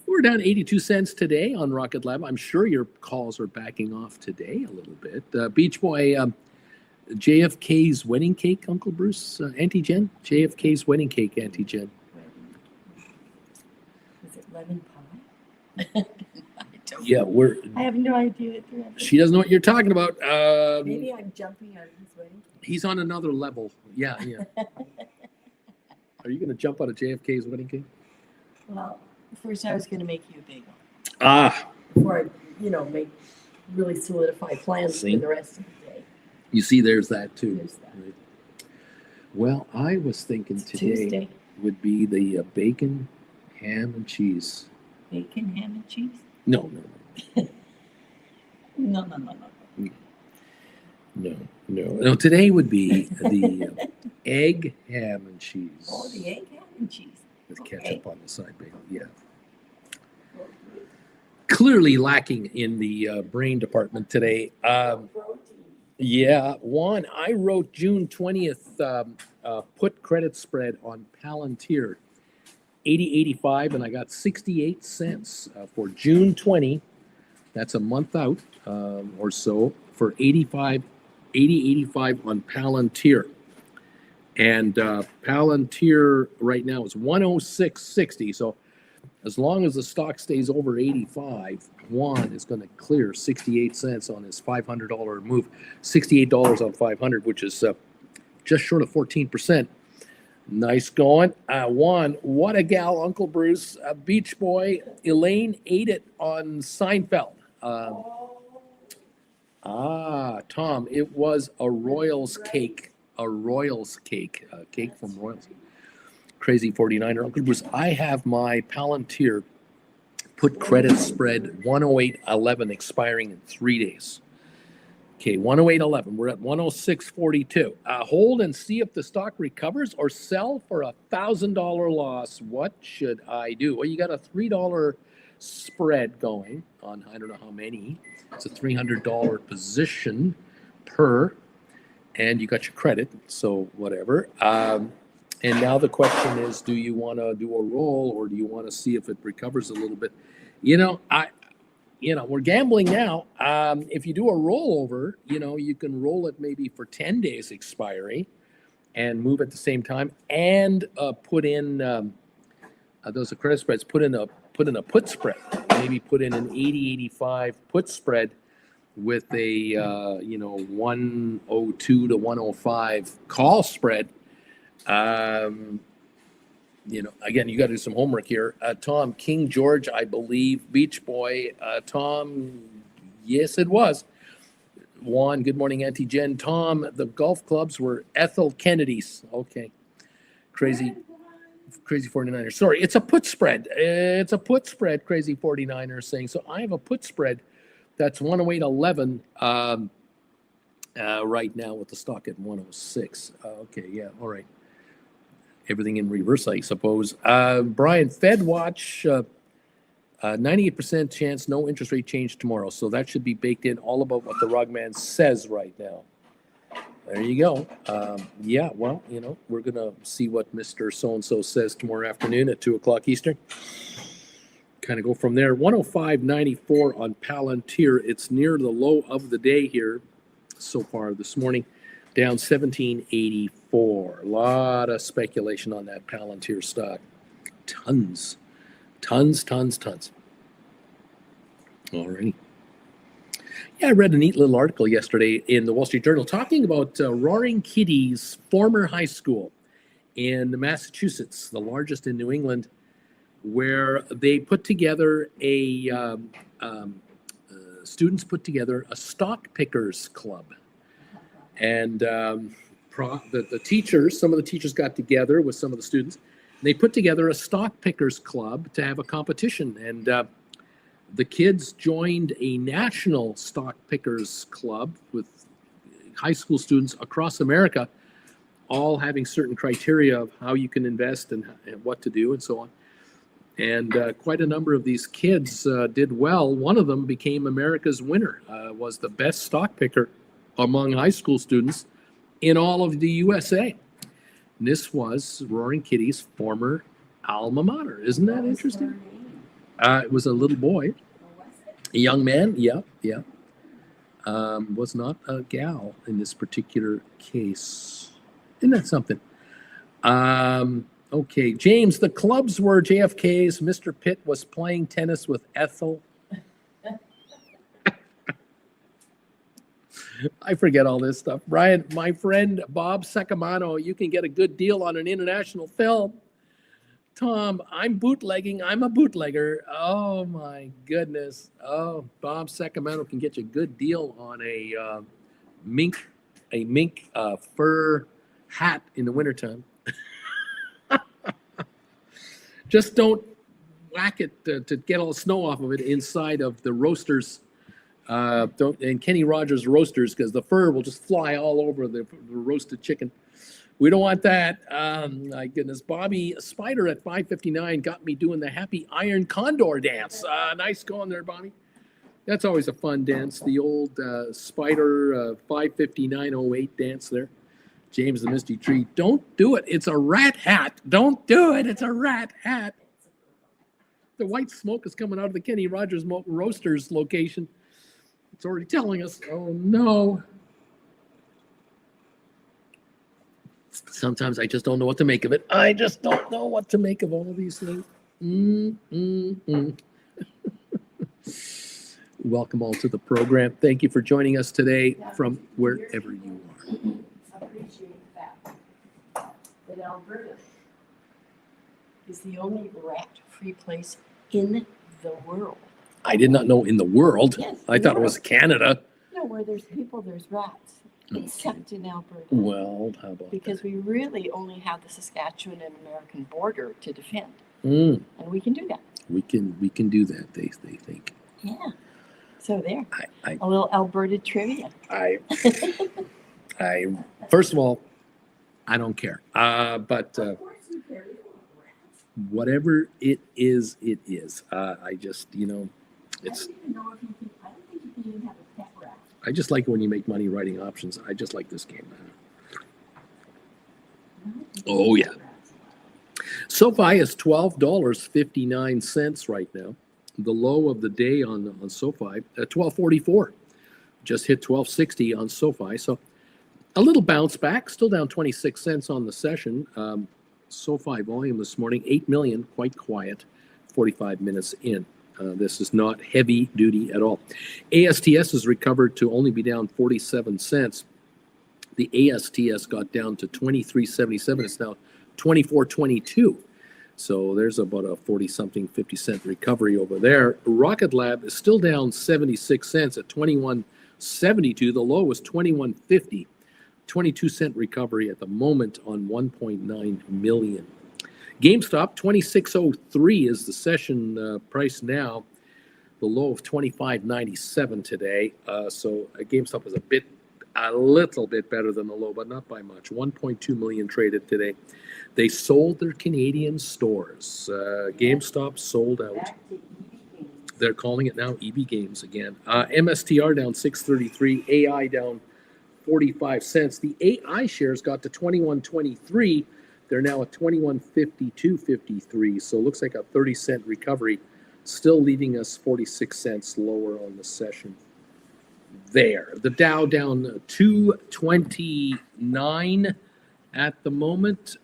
We're down 82 cents today on Rocket Lab. I'm sure your calls are backing off today a little bit. Beach Boy, JFK's wedding cake, Uncle Bruce, Auntie Jen? JFK's wedding cake, Auntie Jen. Is it lemon pie? Yeah, I have no idea. She doesn't know what you're talking about. Maybe I'm jumping out of his wedding. He's on another level. Yeah. Are you going to jump out of JFK's wedding cake? Well, first I was going to make you a big one. Before I, really solidify plans for the rest of the day. You see, there's that too. There's that. Right. Well, I was thinking It's today Tuesday. would be the bacon, ham, and cheese. Bacon, ham, and cheese? No. No, today would be the egg, ham, and cheese. Oh, the egg, ham, and cheese. With ketchup on the side, bacon. Yeah. Clearly lacking in the brain department today. Yeah, Juan, I wrote June 20th put credit spread on Palantir, 80.85, and I got 68 cents for June 20. That's a month out or so for 80.85 on Palantir. And Palantir right now is 106.60. So as long as the stock stays over 85, Juan is going to clear 68 cents on his $500 move, $68 on 500, which is just short of 14%. Nice going. Juan, what a gal, Uncle Bruce. Beach Boy, Elaine ate it on Seinfeld. Tom, it was a Royals cake. A Royals cake. A cake from Royals. Crazy 49er. Uncle Bruce, I have my Palantir put credit spread 108.11 expiring in 3 days. Okay, 108.11. We're at 106.42. Hold and see if the stock recovers or sell for a $1,000 loss. What should I do? Well, you got a $3 spread going on I don't know how many. It's a $300 position per, and you got your credit, so whatever. And now the question is, do you want to do a roll or do you want to see if it recovers a little bit? We're gambling now. If you do a rollover, you can roll it maybe for 10 days expiry and move at the same time and put in those are credit spreads, put in a put spread, maybe put in an 80-85 put spread with a 102 to 105 call spread. again, you got to do some homework here. Tom, King George, I believe, Beach Boy. Tom, yes, it was. Juan, good morning, Auntie Jen. Tom, the golf clubs were Ethel Kennedy's. Okay. Crazy 49ers. Sorry, it's a put spread. It's a put spread, Crazy 49ers saying. So I have a put spread that's 108.11 right now with the stock at 106. Okay, yeah, all right. Everything in reverse, I suppose. Brian, Fed watch, 98% chance no interest rate change tomorrow. So that should be baked in, all about what the Rugman says right now. There you go. Yeah, well, we're going to see what Mr. So-and-so says tomorrow afternoon at 2 o'clock Eastern. Kind of go from there. 105.94 on Palantir. It's near the low of the day here so far this morning. Down 17.84. A lot of speculation on that Palantir stock. Tons. All right. Yeah, I read a neat little article yesterday in the Wall Street Journal talking about Roaring Kitty's former high school in Massachusetts, the largest in New England, where they put together students put together a stock pickers club. And the teachers, some of the teachers got together with some of the students. They put together a stock pickers club to have a competition. And the kids joined a national stock pickers club with high school students across America, all having certain criteria of how you can invest and what to do and so on. And quite a number of these kids did well. One of them became America's winner, was the best stock picker among high school students in all of the USA. And this was Roaring Kitty's former alma mater. Isn't that interesting? It was a little boy, a young man. Yeah. Was not a gal in this particular case. Isn't that something? Okay, James, the clubs were JFK's. Mr. Pitt was playing tennis with Ethel. I forget all this stuff. Brian, my friend Bob Sacamano, you can get a good deal on an international film. Tom, I'm bootlegging. I'm a bootlegger. Oh my goodness. Oh, Bob Sacamano can get you a good deal on a mink fur hat in the wintertime. Just don't whack it to get all the snow off of it inside of the roasters. And Kenny Rogers roasters, because the fur will just fly all over the roasted chicken. We don't want that. My goodness. Bobby Spider at 5:59 got me doing the Happy Iron Condor dance. Nice going there, Bobby. That's always a fun dance. The old Spider 5:59:08 dance there. James the Misty Tree. Don't do it. It's a rat hat. Don't do it. It's a rat hat. The white smoke is coming out of the Kenny Rogers Roasters location. It's already telling us. Oh, no. Sometimes I just don't know what to make of it. I just don't know what to make of all of these things. Welcome all to the program. Thank you for joining us today from wherever you are. I appreciate that Alberta is the only rat-free place in the world. I did not know in the world. Yes, I thought it was Canada. No, where there's people, there's rats, except in Alberta. Well, how about because we really only have the Saskatchewan and American border to defend, and we can do that. We can do that. They think. Yeah. So there, a little Alberta trivia. I first of all, I don't care. But whatever it is, it is. I just, it's. I don't think you can even have a pet rat. I just like when you make money writing options. I just like this game. Oh yeah. SoFi is $12.59 right now. The low of the day on SoFi at $12.44. Just hit $12.60 on SoFi. So a little bounce back, still down 26 cents on the session. SoFi volume this morning, 8 million, quite quiet, 45 minutes in. This is not heavy duty at all. ASTS has recovered to only be down 47 cents. The ASTS got down to 23.77. It's now 24.22. So there's about a 40-something, 50-cent recovery over there. Rocket Lab is still down 76 cents at 21.72. The low was 21.50. 22-cent recovery at the moment on 1.9 million. GameStop 26.03 is the session price now. The low of 25.97 today. So GameStop is a little bit better than the low, but not by much. 1.2 million traded today. They sold their Canadian stores. GameStop sold out. They're calling it now EB Games again. MSTR down 6.33. AI down 45 cents. The AI shares got to 21.23. They're now at 21.52.53. So it looks like a 30-cent recovery, still leaving us 46 cents lower on the session. There, the Dow down 229 at the moment,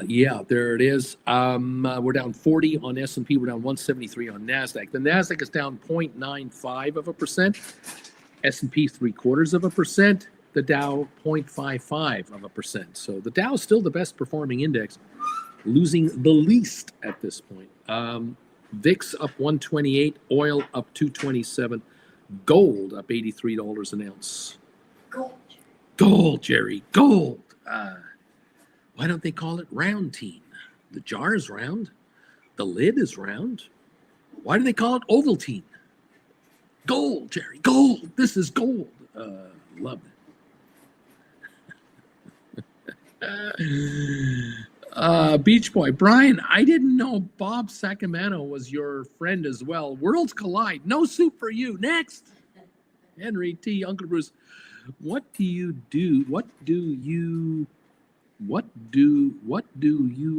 yeah, there it is. We're down 40 on S&P. We're down 173 on NASDAQ. The NASDAQ is down 0.95%. S&P 0.75%. The Dow 0.55%. So the Dow is still the best performing index, losing the least at this point. VIX up 128. Oil up 227. Gold up $83 an ounce. Gold, Jerry. Gold. Why don't they call it Roundtine? The jar is round. The lid is round. Why do they call it Ovaltine? Gold, Jerry. Gold. This is gold. Love it. Beach Boy. Brian, I didn't know Bob Sacamano was your friend as well. Worlds collide. No soup for you. Next. Henry T. Uncle Bruce. What do you do? What do you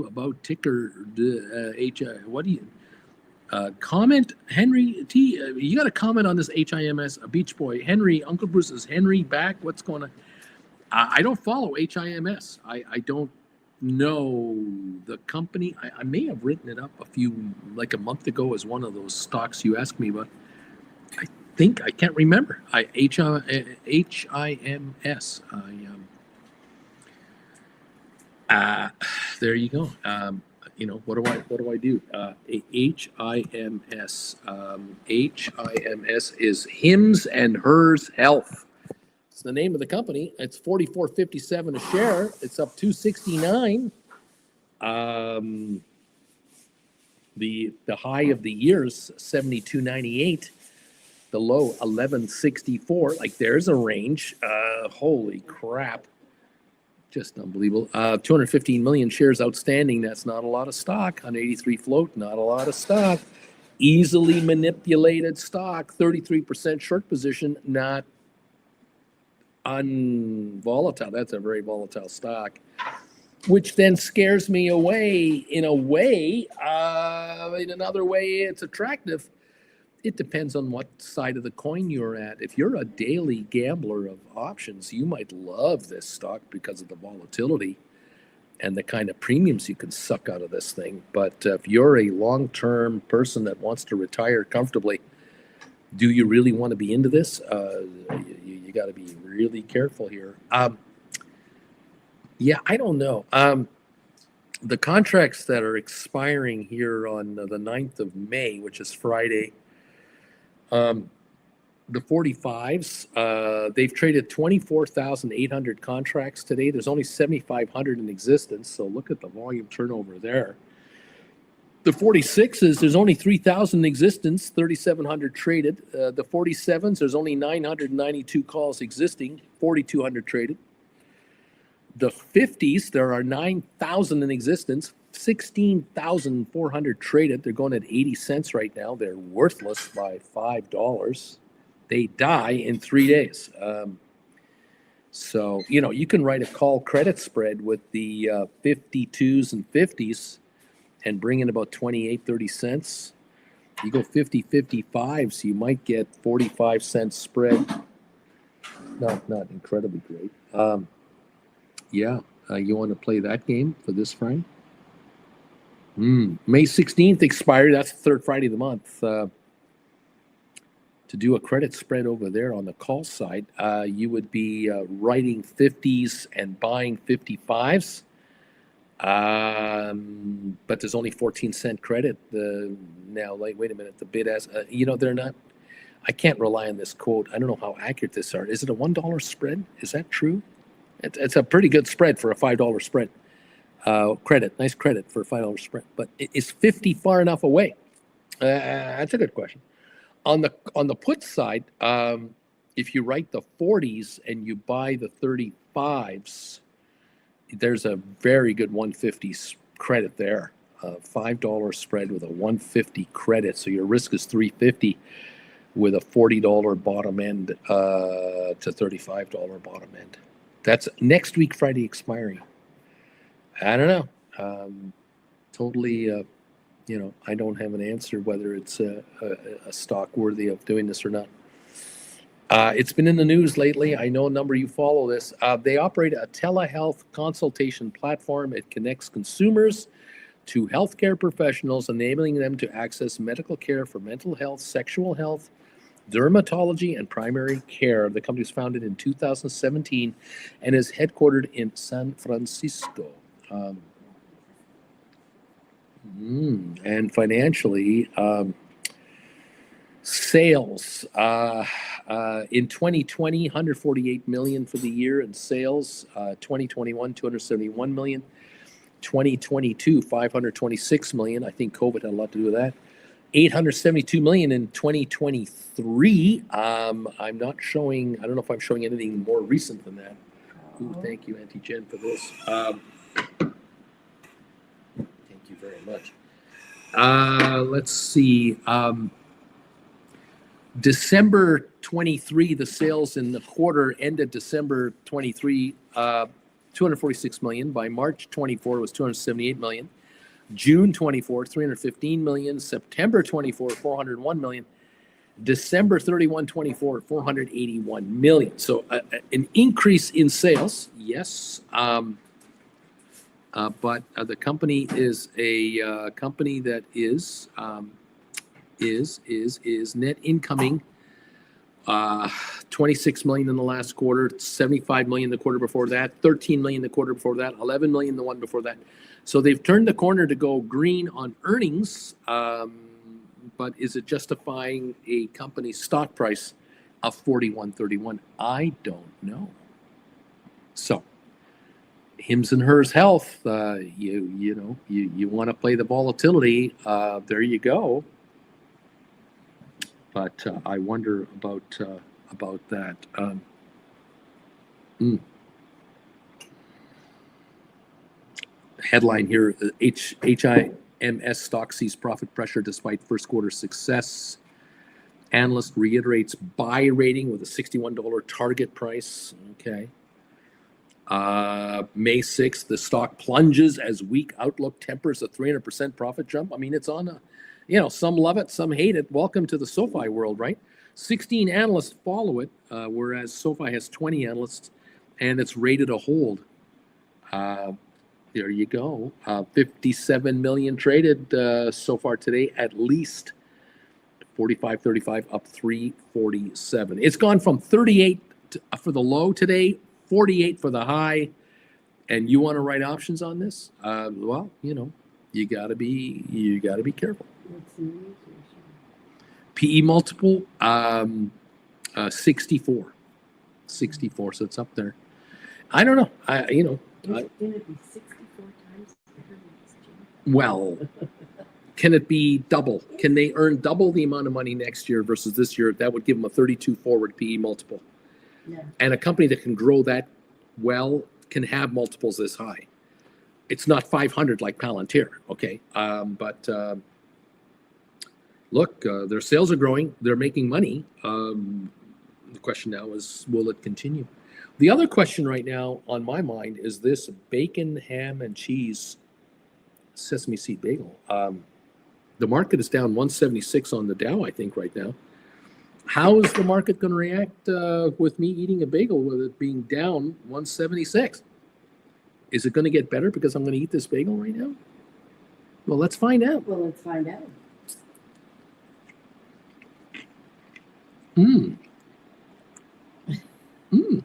about ticker HI? What do you comment, Henry T? You got to comment on this HIMS Beach Boy. Henry, Uncle Bruce, is Henry back? What's going on? I don't follow HIMS. I don't know the company. I may have written it up a month ago as one of those stocks you asked me, but I can't remember. HIMS. There you go. What do I do? HIMS. HIMS is Hims and Hers Health. It's the name of the company. It's $44.57 a share. It's up $2.69. The high of the year is $72.98. The low $11.64. Like there's a range. Holy crap. Just unbelievable. 215 million shares outstanding. That's not a lot of stock. 183 float, not a lot of stock. Easily manipulated stock. 33% short position, not unvolatile. That's a very volatile stock, which then scares me away in a way. In another way, it's attractive. It depends on what side of the coin you're at. If you're a daily gambler of options, you might love this stock because of the volatility and the kind of premiums you can suck out of this thing. But if you're a long-term person that wants to retire comfortably, do you really want to be into this? You got to be really careful here. Yeah, I don't know. The contracts that are expiring here on the 9th of May, which is Friday, the 45s, they've traded 24,800 contracts today. There's only 7,500 in existence, so look at the volume turnover there. The 46s, there's only 3,000 in existence, 3,700 traded. The 47s, there's only 992 calls existing, 4,200 traded. The 50s, there are 9,000 in existence, 16,400 traded. They're going at 80 cents right now. They're worthless by $5. They die in 3 days. So, you can write a call credit spread with the 52s and 50s and bring in about 28, 30 cents. You go 50, 55, so you might get 45 cents spread. Not incredibly great. You want to play that game for this Friday? May 16th expired. That's the third Friday of the month. to do a credit spread over there on the call side, you would be writing 50s and buying 55s. But there's only 14-cent credit. Now, like, wait a minute, the bid as they're not. I can't rely on this quote. I don't know how accurate this are. Is it a $1 spread? Is that true? It's a pretty good spread for a $5 spread. Credit, nice credit for a $5 spread. But is 50 far enough away? That's a good question. On the put side, if you write the 40s and you buy the 35s, there's a very good 150 credit there. $5 spread with a 150 credit, so your risk is 350 with a $40 bottom end to $35 bottom end. That's next week, Friday expiring. I don't know. Totally. I don't have an answer whether it's a stock worthy of doing this or not. It's been in the news lately. I know a number of you follow this. They operate a telehealth consultation platform. It connects consumers to healthcare professionals, enabling them to access medical care for mental health, sexual health, dermatology, and primary care. The company was founded in 2017 and is headquartered in San Francisco. And financially, sales in 2020, 148 million for the year in sales. 2021, 271 million. 2022, 526 million. I think COVID had a lot to do with that. 872 million in 2023. I'm not showing. I don't know if I'm showing anything more recent than that. Ooh, thank you, Auntie Jen, for this. Thank you very much. Let's see. December 23, the sales in the quarter ended December 23, 246 million. By March 24, it was 278 million. June 24, 315 million. September 24, 401 million. December 31, 24, 481 million. So an increase in sales, yes. But the company is a company that is net incoming 26 million in the last quarter, 75 million the quarter before that, 13 million the quarter before that, 11 million the one before that. So they've turned the corner to go green on earnings, but is it justifying a company's stock price of 41.31? I don't know. So Hims and Hers Health, you want to play the volatility, there you go. But I wonder about that. Headline here: HIMS stock sees profit pressure despite first quarter success. Analyst reiterates buy rating with a $61 target price. Okay. May 6th, the stock plunges as weak outlook tempers a 300% profit jump. I mean, it's on a. Some love it, some hate it. Welcome to the SoFi world, right? 16 analysts follow it, whereas SoFi has 20 analysts, and it's rated a hold. There you go. 57 million traded so far today, at least 45.35, up 347. It's gone from 38 for the low today, 48 for the high. And you want to write options on this? Well, you gotta be careful. PE multiple 64, so it's up there. I don't know. Can it be 64 times? Well, can it be double? Can they earn double the amount of money next year versus this year? That would give them a 32 forward PE multiple. Yeah. And a company that can grow that well can have multiples this high. It's not 500 like Palantir, okay? But look, their sales are growing. They're making money. The question now is, will it continue? The other question right now on my mind is this: bacon, ham, and cheese sesame seed bagel. The market is down 176 on the Dow, I think, right now. How is the market going to react with me eating a bagel with it being down 176? Is it going to get better because I'm going to eat this bagel right now? Well, let's find out. Mm. Mm.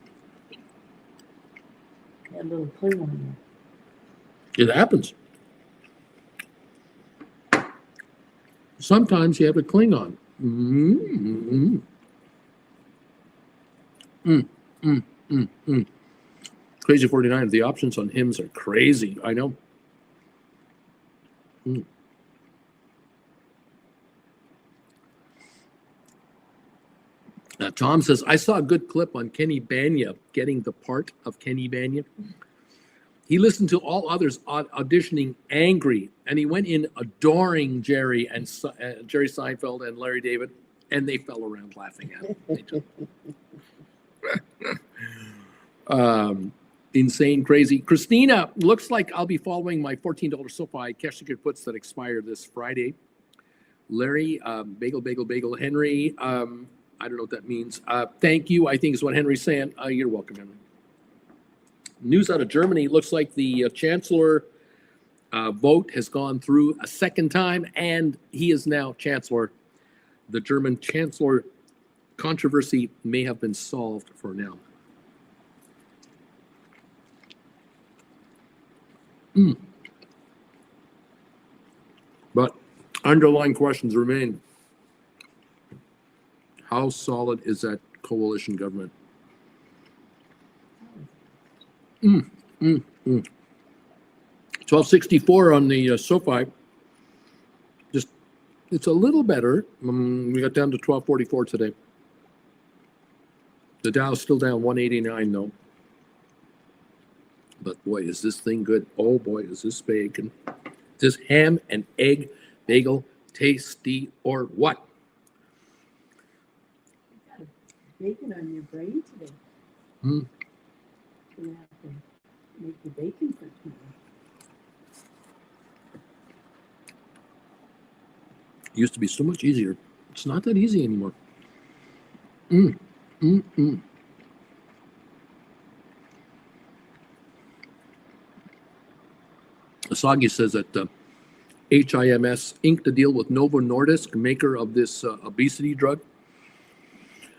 Had a little cling on It happens. Sometimes you have a Klingon. Mm, mm, mm, mm, mm. Crazy 49. The options on hymns are crazy. I know. Mm. Tom says, I saw a good clip on Kenny Banya getting the part of Kenny Banya. He listened to all others auditioning angry, and he went in adoring Jerry and Jerry Seinfeld and Larry David, and they fell around laughing at him. Insane, crazy. Christina, looks like I'll be following my $14 SoFi cash ticket puts that expire this Friday. Larry, bagel. Henry, I don't know what that means. Thank you, I think is what Henry's saying. You're welcome, Henry. News out of Germany, looks like the chancellor vote has gone through a second time, and he is now chancellor. The German chancellor controversy may have been solved for now. But underlying questions remain. How solid is that coalition government? 1264 on the SoFi. Just, it's a little better. We got down to 1244 today. The Dow's still down 189 though. But boy, is this thing good. Oh boy, is this bacon. Is this ham and egg bagel tasty or what? you. Got a bacon on your brain today. Mm. You're gonna have to make the bacon for tomorrow. It used to be so much easier. It's not that easy anymore. Asagi says that HIMS inked a deal with Novo Nordisk, maker of this obesity drug.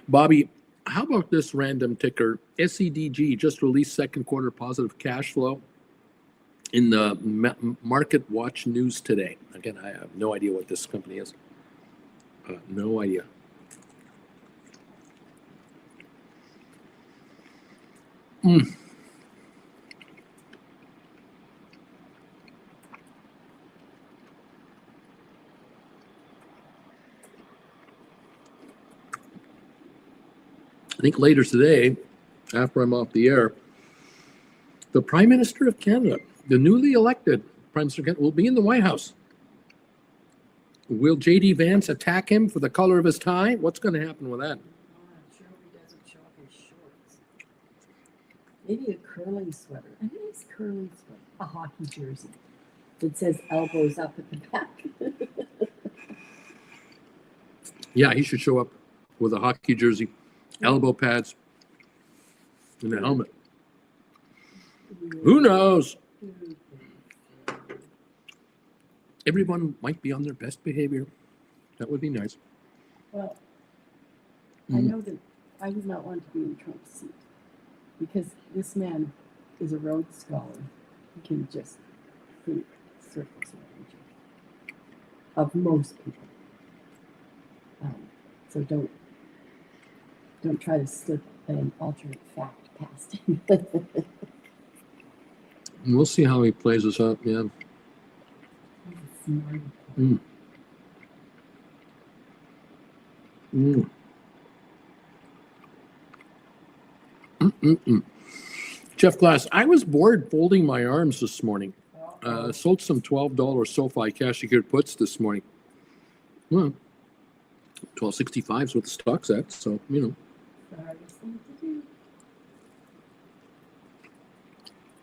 Bobby, how about this random ticker? SEDG just released second quarter positive cash flow in the Market Watch news today. Again, I have no idea what this company is. No idea. I think later today, after I'm off the air, the Prime Minister of Canada, the newly elected Prime Minister of Canada, will be in the White House. Will J.D. Vance attack him for the color of his tie? What's going to happen with that? I'm sure he doesn't show off his shorts. Maybe a curling sweater. I think it's curling sweater. A hockey jersey that says elbows up at the back. Yeah, he should show up with a hockey jersey, elbow pads, and a helmet. Who knows? Everyone might be on their best behavior. That would be nice. Well, I know that I would not want to be in Trump's seat because this man is a Rhodes Scholar. He can just think circles around you. Of most people. So don't try to slip an alternate fact past him. We'll see how he plays us up, yeah. Jeff Glass, I was bored folding my arms this morning. Sold some $12 SoFi cash secured puts this morning. Well, 1265 is what the stock's at, so you know. The hardest thing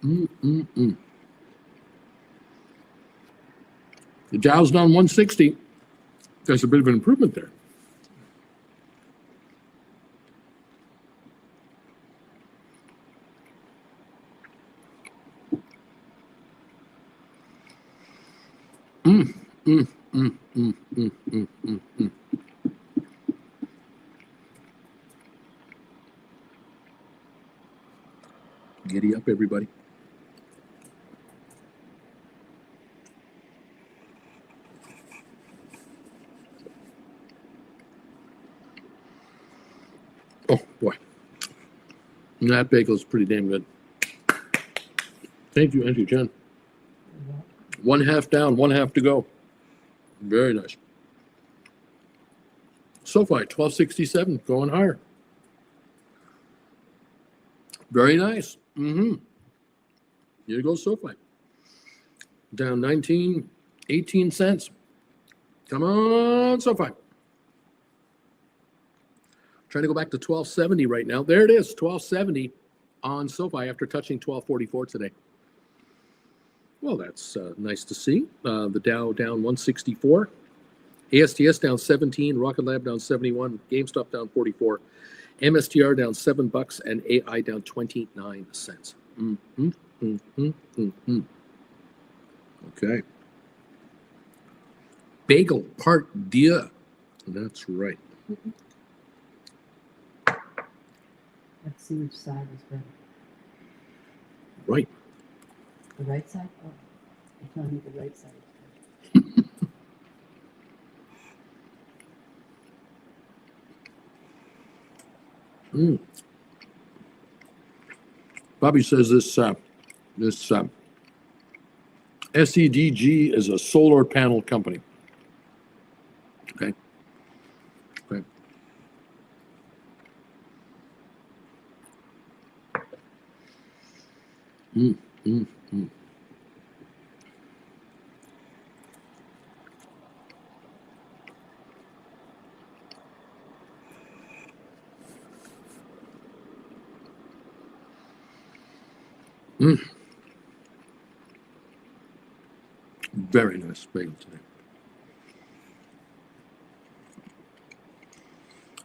to do. The Dow's down 160. There's a bit of an improvement there. Giddy up, everybody. Oh, boy. That bagel's pretty damn good. Thank you, Jen. One half down, one half to go. Very nice. SoFi, 1267, going higher. Very nice. Here goes SoFi. Down 19, 18 cents. Come on, SoFi. Trying to go back to 1270 right now. There it is, 1270 on SoFi after touching 1244 today. Well, that's nice to see. The Dow down 164. ASTS down 17. Rocket Lab down 71. GameStop down 44. MSTR down $7 and AI down 29 cents. Okay. Bagel part deux. That's right. Let's see which side is better. Right. The right side? Oh, you're telling me the right side is better. Bobby says this SEDG is a solar panel company. Okay. Okay. Very nice bagel today.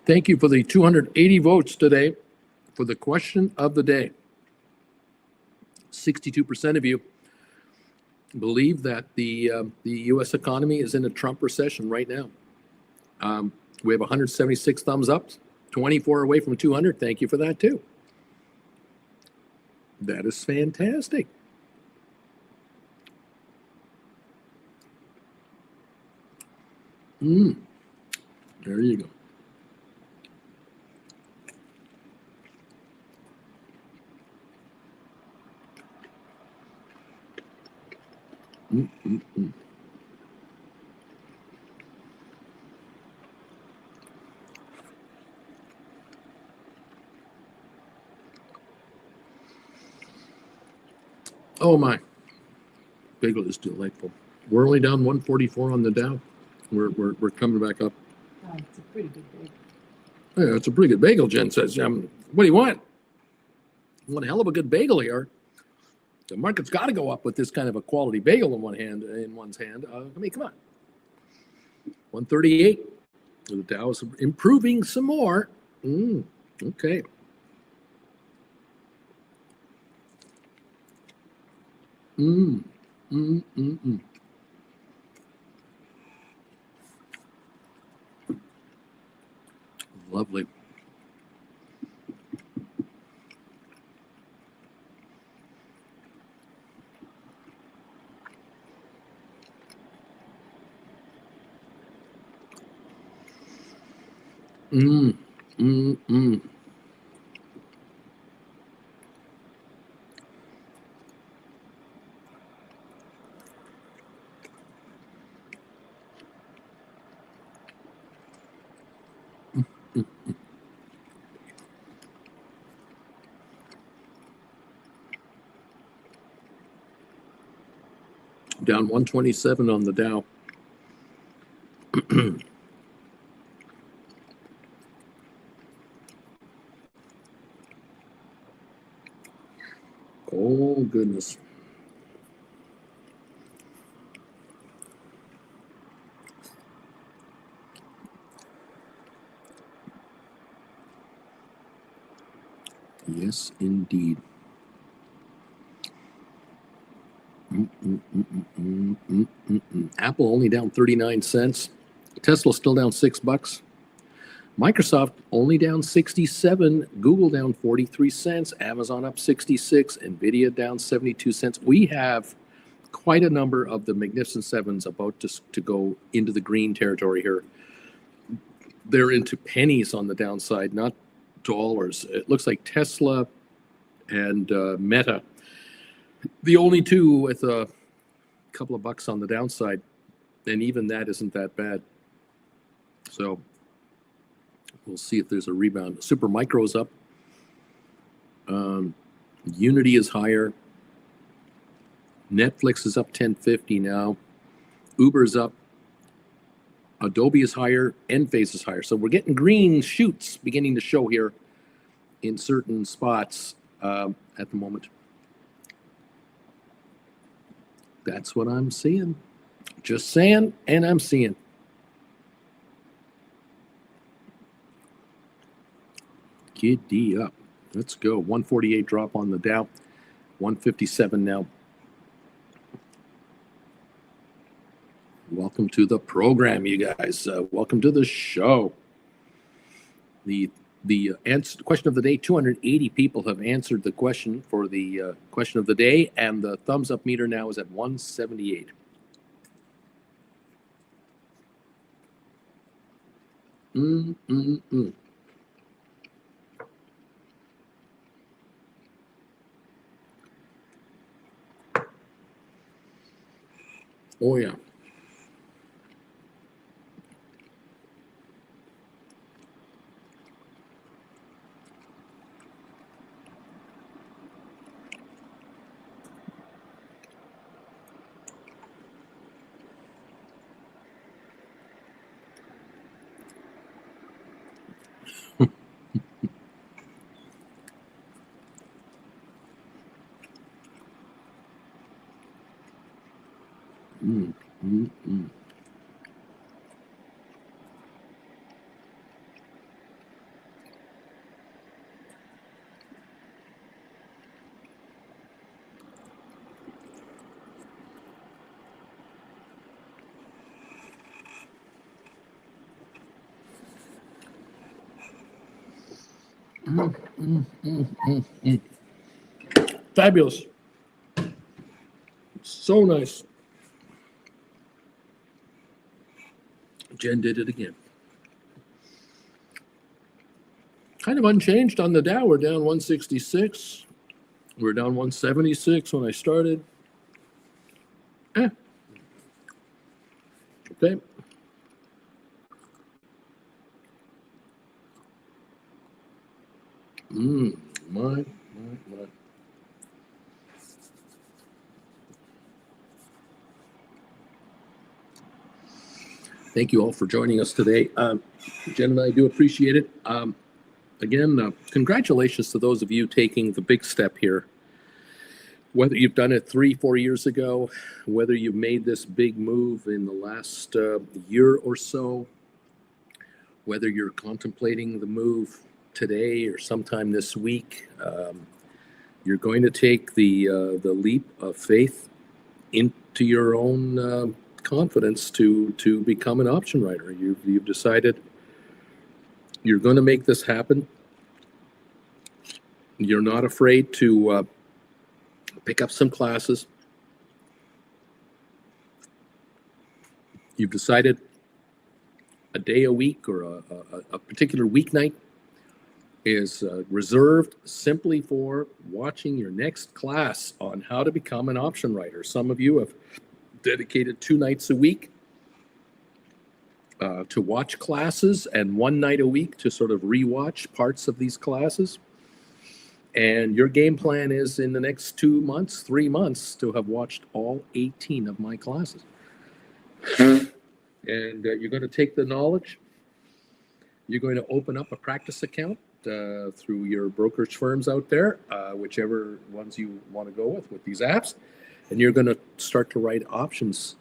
Thank you for the 280 votes today for the question of the day. 62% of you believe that the U.S. economy is in a Trump recession right now. We have 176 thumbs up, 24 away from 200. Thank you for that too. That is fantastic. There you go. Oh my, bagel is delightful. We're only down 144 on the Dow. We're coming back up. Oh, it's a pretty good bagel. Yeah, it's a pretty good bagel, Jen says. What do you want? One hell of a good bagel here. The market's got to go up with this kind of a quality bagel in one's hand. I mean, come on. 138. The Dow is improving some more. Okay. Lovely. Down 127 on the Dow. Oh, goodness. Yes, indeed. Apple only down 39 cents. Tesla still down $6. Microsoft only down 67, Google down 43 cents, Amazon up 66, Nvidia down 72 cents. We have quite a number of the Magnificent Sevens about to go into the green territory here. They're into pennies on the downside, not dollars. It looks like Tesla and Meta, the only two with a couple of bucks on the downside, and even that isn't that bad. So we'll see if there's a rebound. Super Micro's up. Unity is higher. Netflix is up 10.50 now. Uber's up. Adobe is higher. Enphase is higher. So we're getting green shoots beginning to show here in certain spots at the moment. That's what I'm seeing. Just saying, and I'm seeing. Giddy up. Let's go. 148 drop on the Dow. 157 now. Welcome to the program, you guys. Welcome to the show. The question of the day, 280 people have answered the question for the question of the day, and the thumbs up meter now is at 178. Oh, yeah. Fabulous. So nice. Jen did it again. Kind of unchanged on the Dow. We're down 166. We're down 176 when I started. Okay. My. Thank you all for joining us today. Jen and I do appreciate it. Again, congratulations to those of you taking the big step here. Whether you've done it 3-4 years ago, whether you've made this big move in the last year or so, whether you're contemplating the move today or sometime this week, you're going to take the leap of faith into your own confidence to become an option writer. You've decided you're going to make this happen. You're not afraid to pick up some classes. You've decided a day a week or a particular weeknight is reserved simply for watching your next class on how to become an option writer. Some of you have dedicated 2 nights a week to watch classes and 1 night a week to sort of rewatch parts of these classes. And your game plan is in the next 2 months, 3 months to have watched all 18 of my classes. And you're going to take the knowledge. You're going to open up a practice account through your brokerage firms out there, whichever ones you want to go with these apps. And you're going to start to write options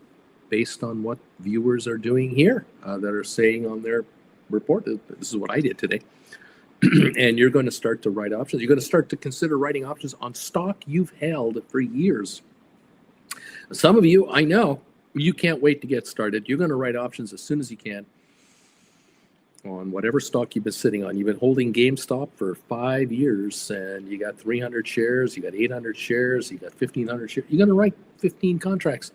based on what viewers are doing here that are saying on their report. This is what I did today. And you're going to start to write options. You're going to start to consider writing options on stock you've held for years. Some of you, I know, you can't wait to get started. You're going to write options as soon as you can. on whatever stock you've been sitting on. You've been holding GameStop for 5 years, and you got 300 shares, you got 800 shares, you got 1,500 shares. You're going to write 15 contracts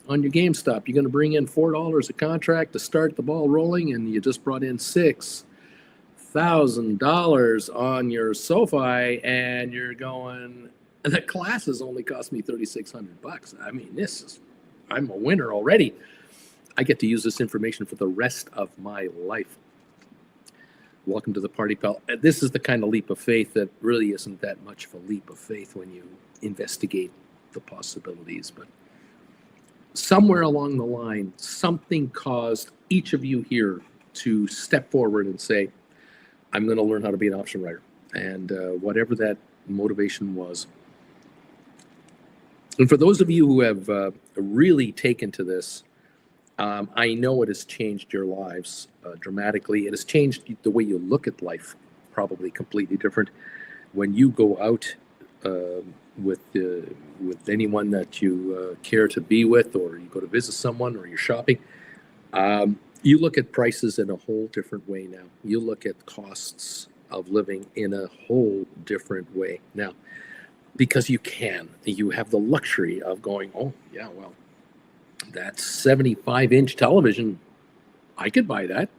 on your GameStop. You're going to bring in $4 a contract to start the ball rolling, and you just brought in $6,000 on your SoFi, and you're going, the classes only cost me $3,600. I mean, I'm a winner already. I get to use this information for the rest of my life. Welcome to the party, pal. This is the kind of leap of faith that really isn't that much of a leap of faith when you investigate the possibilities. But somewhere along the line, something caused each of you here to step forward and say, I'm going to learn how to be an option writer. And whatever that motivation was. And for those of you who have really taken to this, I know it has changed your lives dramatically. It has changed the way you look at life, probably completely different. When you go out with anyone that you care to be with, or you go to visit someone, or you're shopping, you look at prices in a whole different way now. You look at costs of living in a whole different way now, because you have the luxury of going, oh yeah, well, that 75-inch television, I could buy that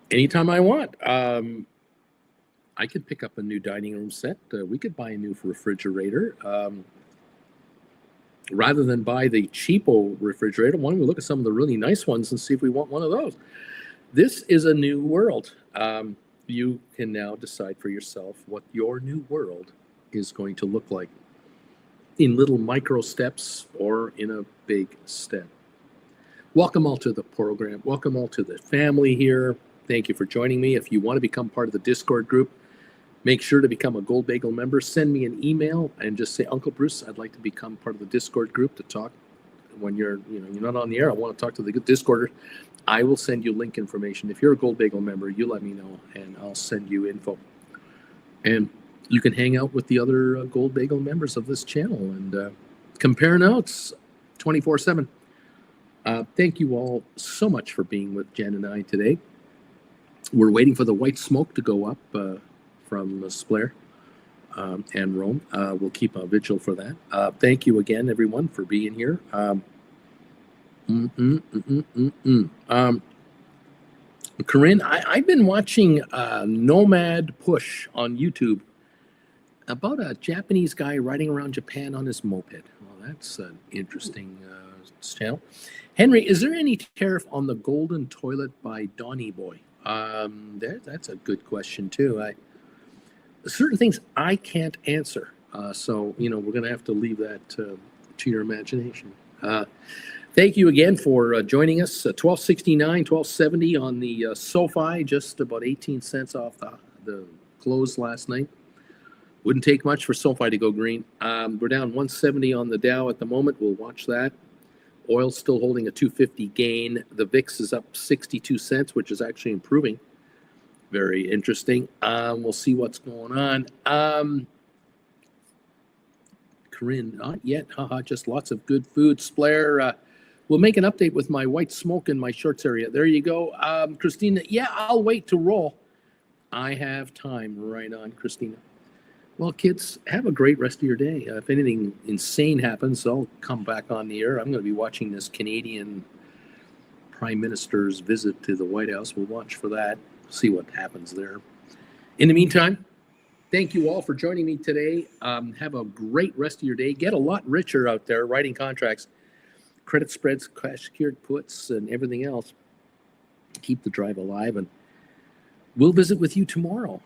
anytime I want. I could pick up a new dining room set. We could buy a new refrigerator. Rather than buy the cheapo refrigerator, why don't we look at some of the really nice ones and see if we want one of those? This is a new world. You can now decide for yourself what your new world is going to look like, in little micro steps or in a big step. Welcome all to the program. Welcome all to the family here. Thank you for joining me. If you want to become part of the Discord group, make sure to become a Gold Bagel member. Send me an email and just say, Uncle Bruce, I'd like to become part of the Discord group to talk when you're not on the air. I want to talk to the Discorders. I will send you link information. If you're a Gold Bagel member, you let me know and I'll send you info. And you can hang out with the other Gold Bagel members of this channel and compare notes 24/7. Thank you all so much for being with Jen and I today. We're waiting for the white smoke to go up from Splair and Rome. We'll keep a vigil for that. Thank you again, everyone, for being here. Corinne, I've been watching Nomad Push on YouTube about a Japanese guy riding around Japan on his moped. Well, that's an interesting channel. Henry, is there any tariff on the golden toilet by Donny Boy? That's a good question too. Certain things I can't answer. So, we're going to have to leave that to your imagination. Thank you again for joining us. $12.69, $12.70 on the SoFi, just about 18 cents off the close last night. Wouldn't take much for SoFi to go green. We're down 170 on the Dow at the moment. We'll watch that. Oil's still holding a 250 gain. The VIX is up 62 cents, which is actually improving. Very interesting. We'll see what's going on. Corinne, not yet. Just lots of good food. Splair, we'll make an update with my white smoke in my shorts area. There you go. Christina, yeah, I'll wait to roll. I have time. Right on, Christina. Well, kids, have a great rest of your day. If anything insane happens, I'll come back on the air. I'm going to be watching this Canadian Prime Minister's visit to the White House. We'll watch for that, see what happens there. In the meantime, thank you all for joining me today. Have a great rest of your day. Get a lot richer out there writing contracts, credit spreads, cash secured puts, and everything else. Keep the drive alive, and we'll visit with you tomorrow.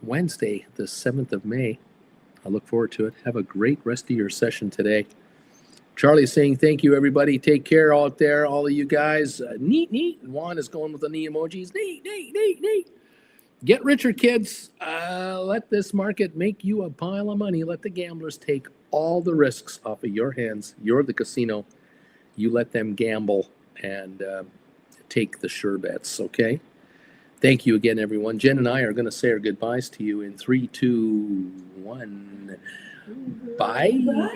Wednesday, the 7th of May. I look forward to it. Have a great rest of your session today. Charlie's saying thank you, everybody. Take care out there, all of you guys. Neat, neat. Juan is going with the knee emojis. Neat, neat, neat, neat. Get richer, kids. Let this market make you a pile of money. Let the gamblers take all the risks off of your hands. You're the casino. You let them gamble and take the sure bets, okay? Thank you again, everyone. Jen and I are going to say our goodbyes to you in 3, 2, 1. Bye. Bye.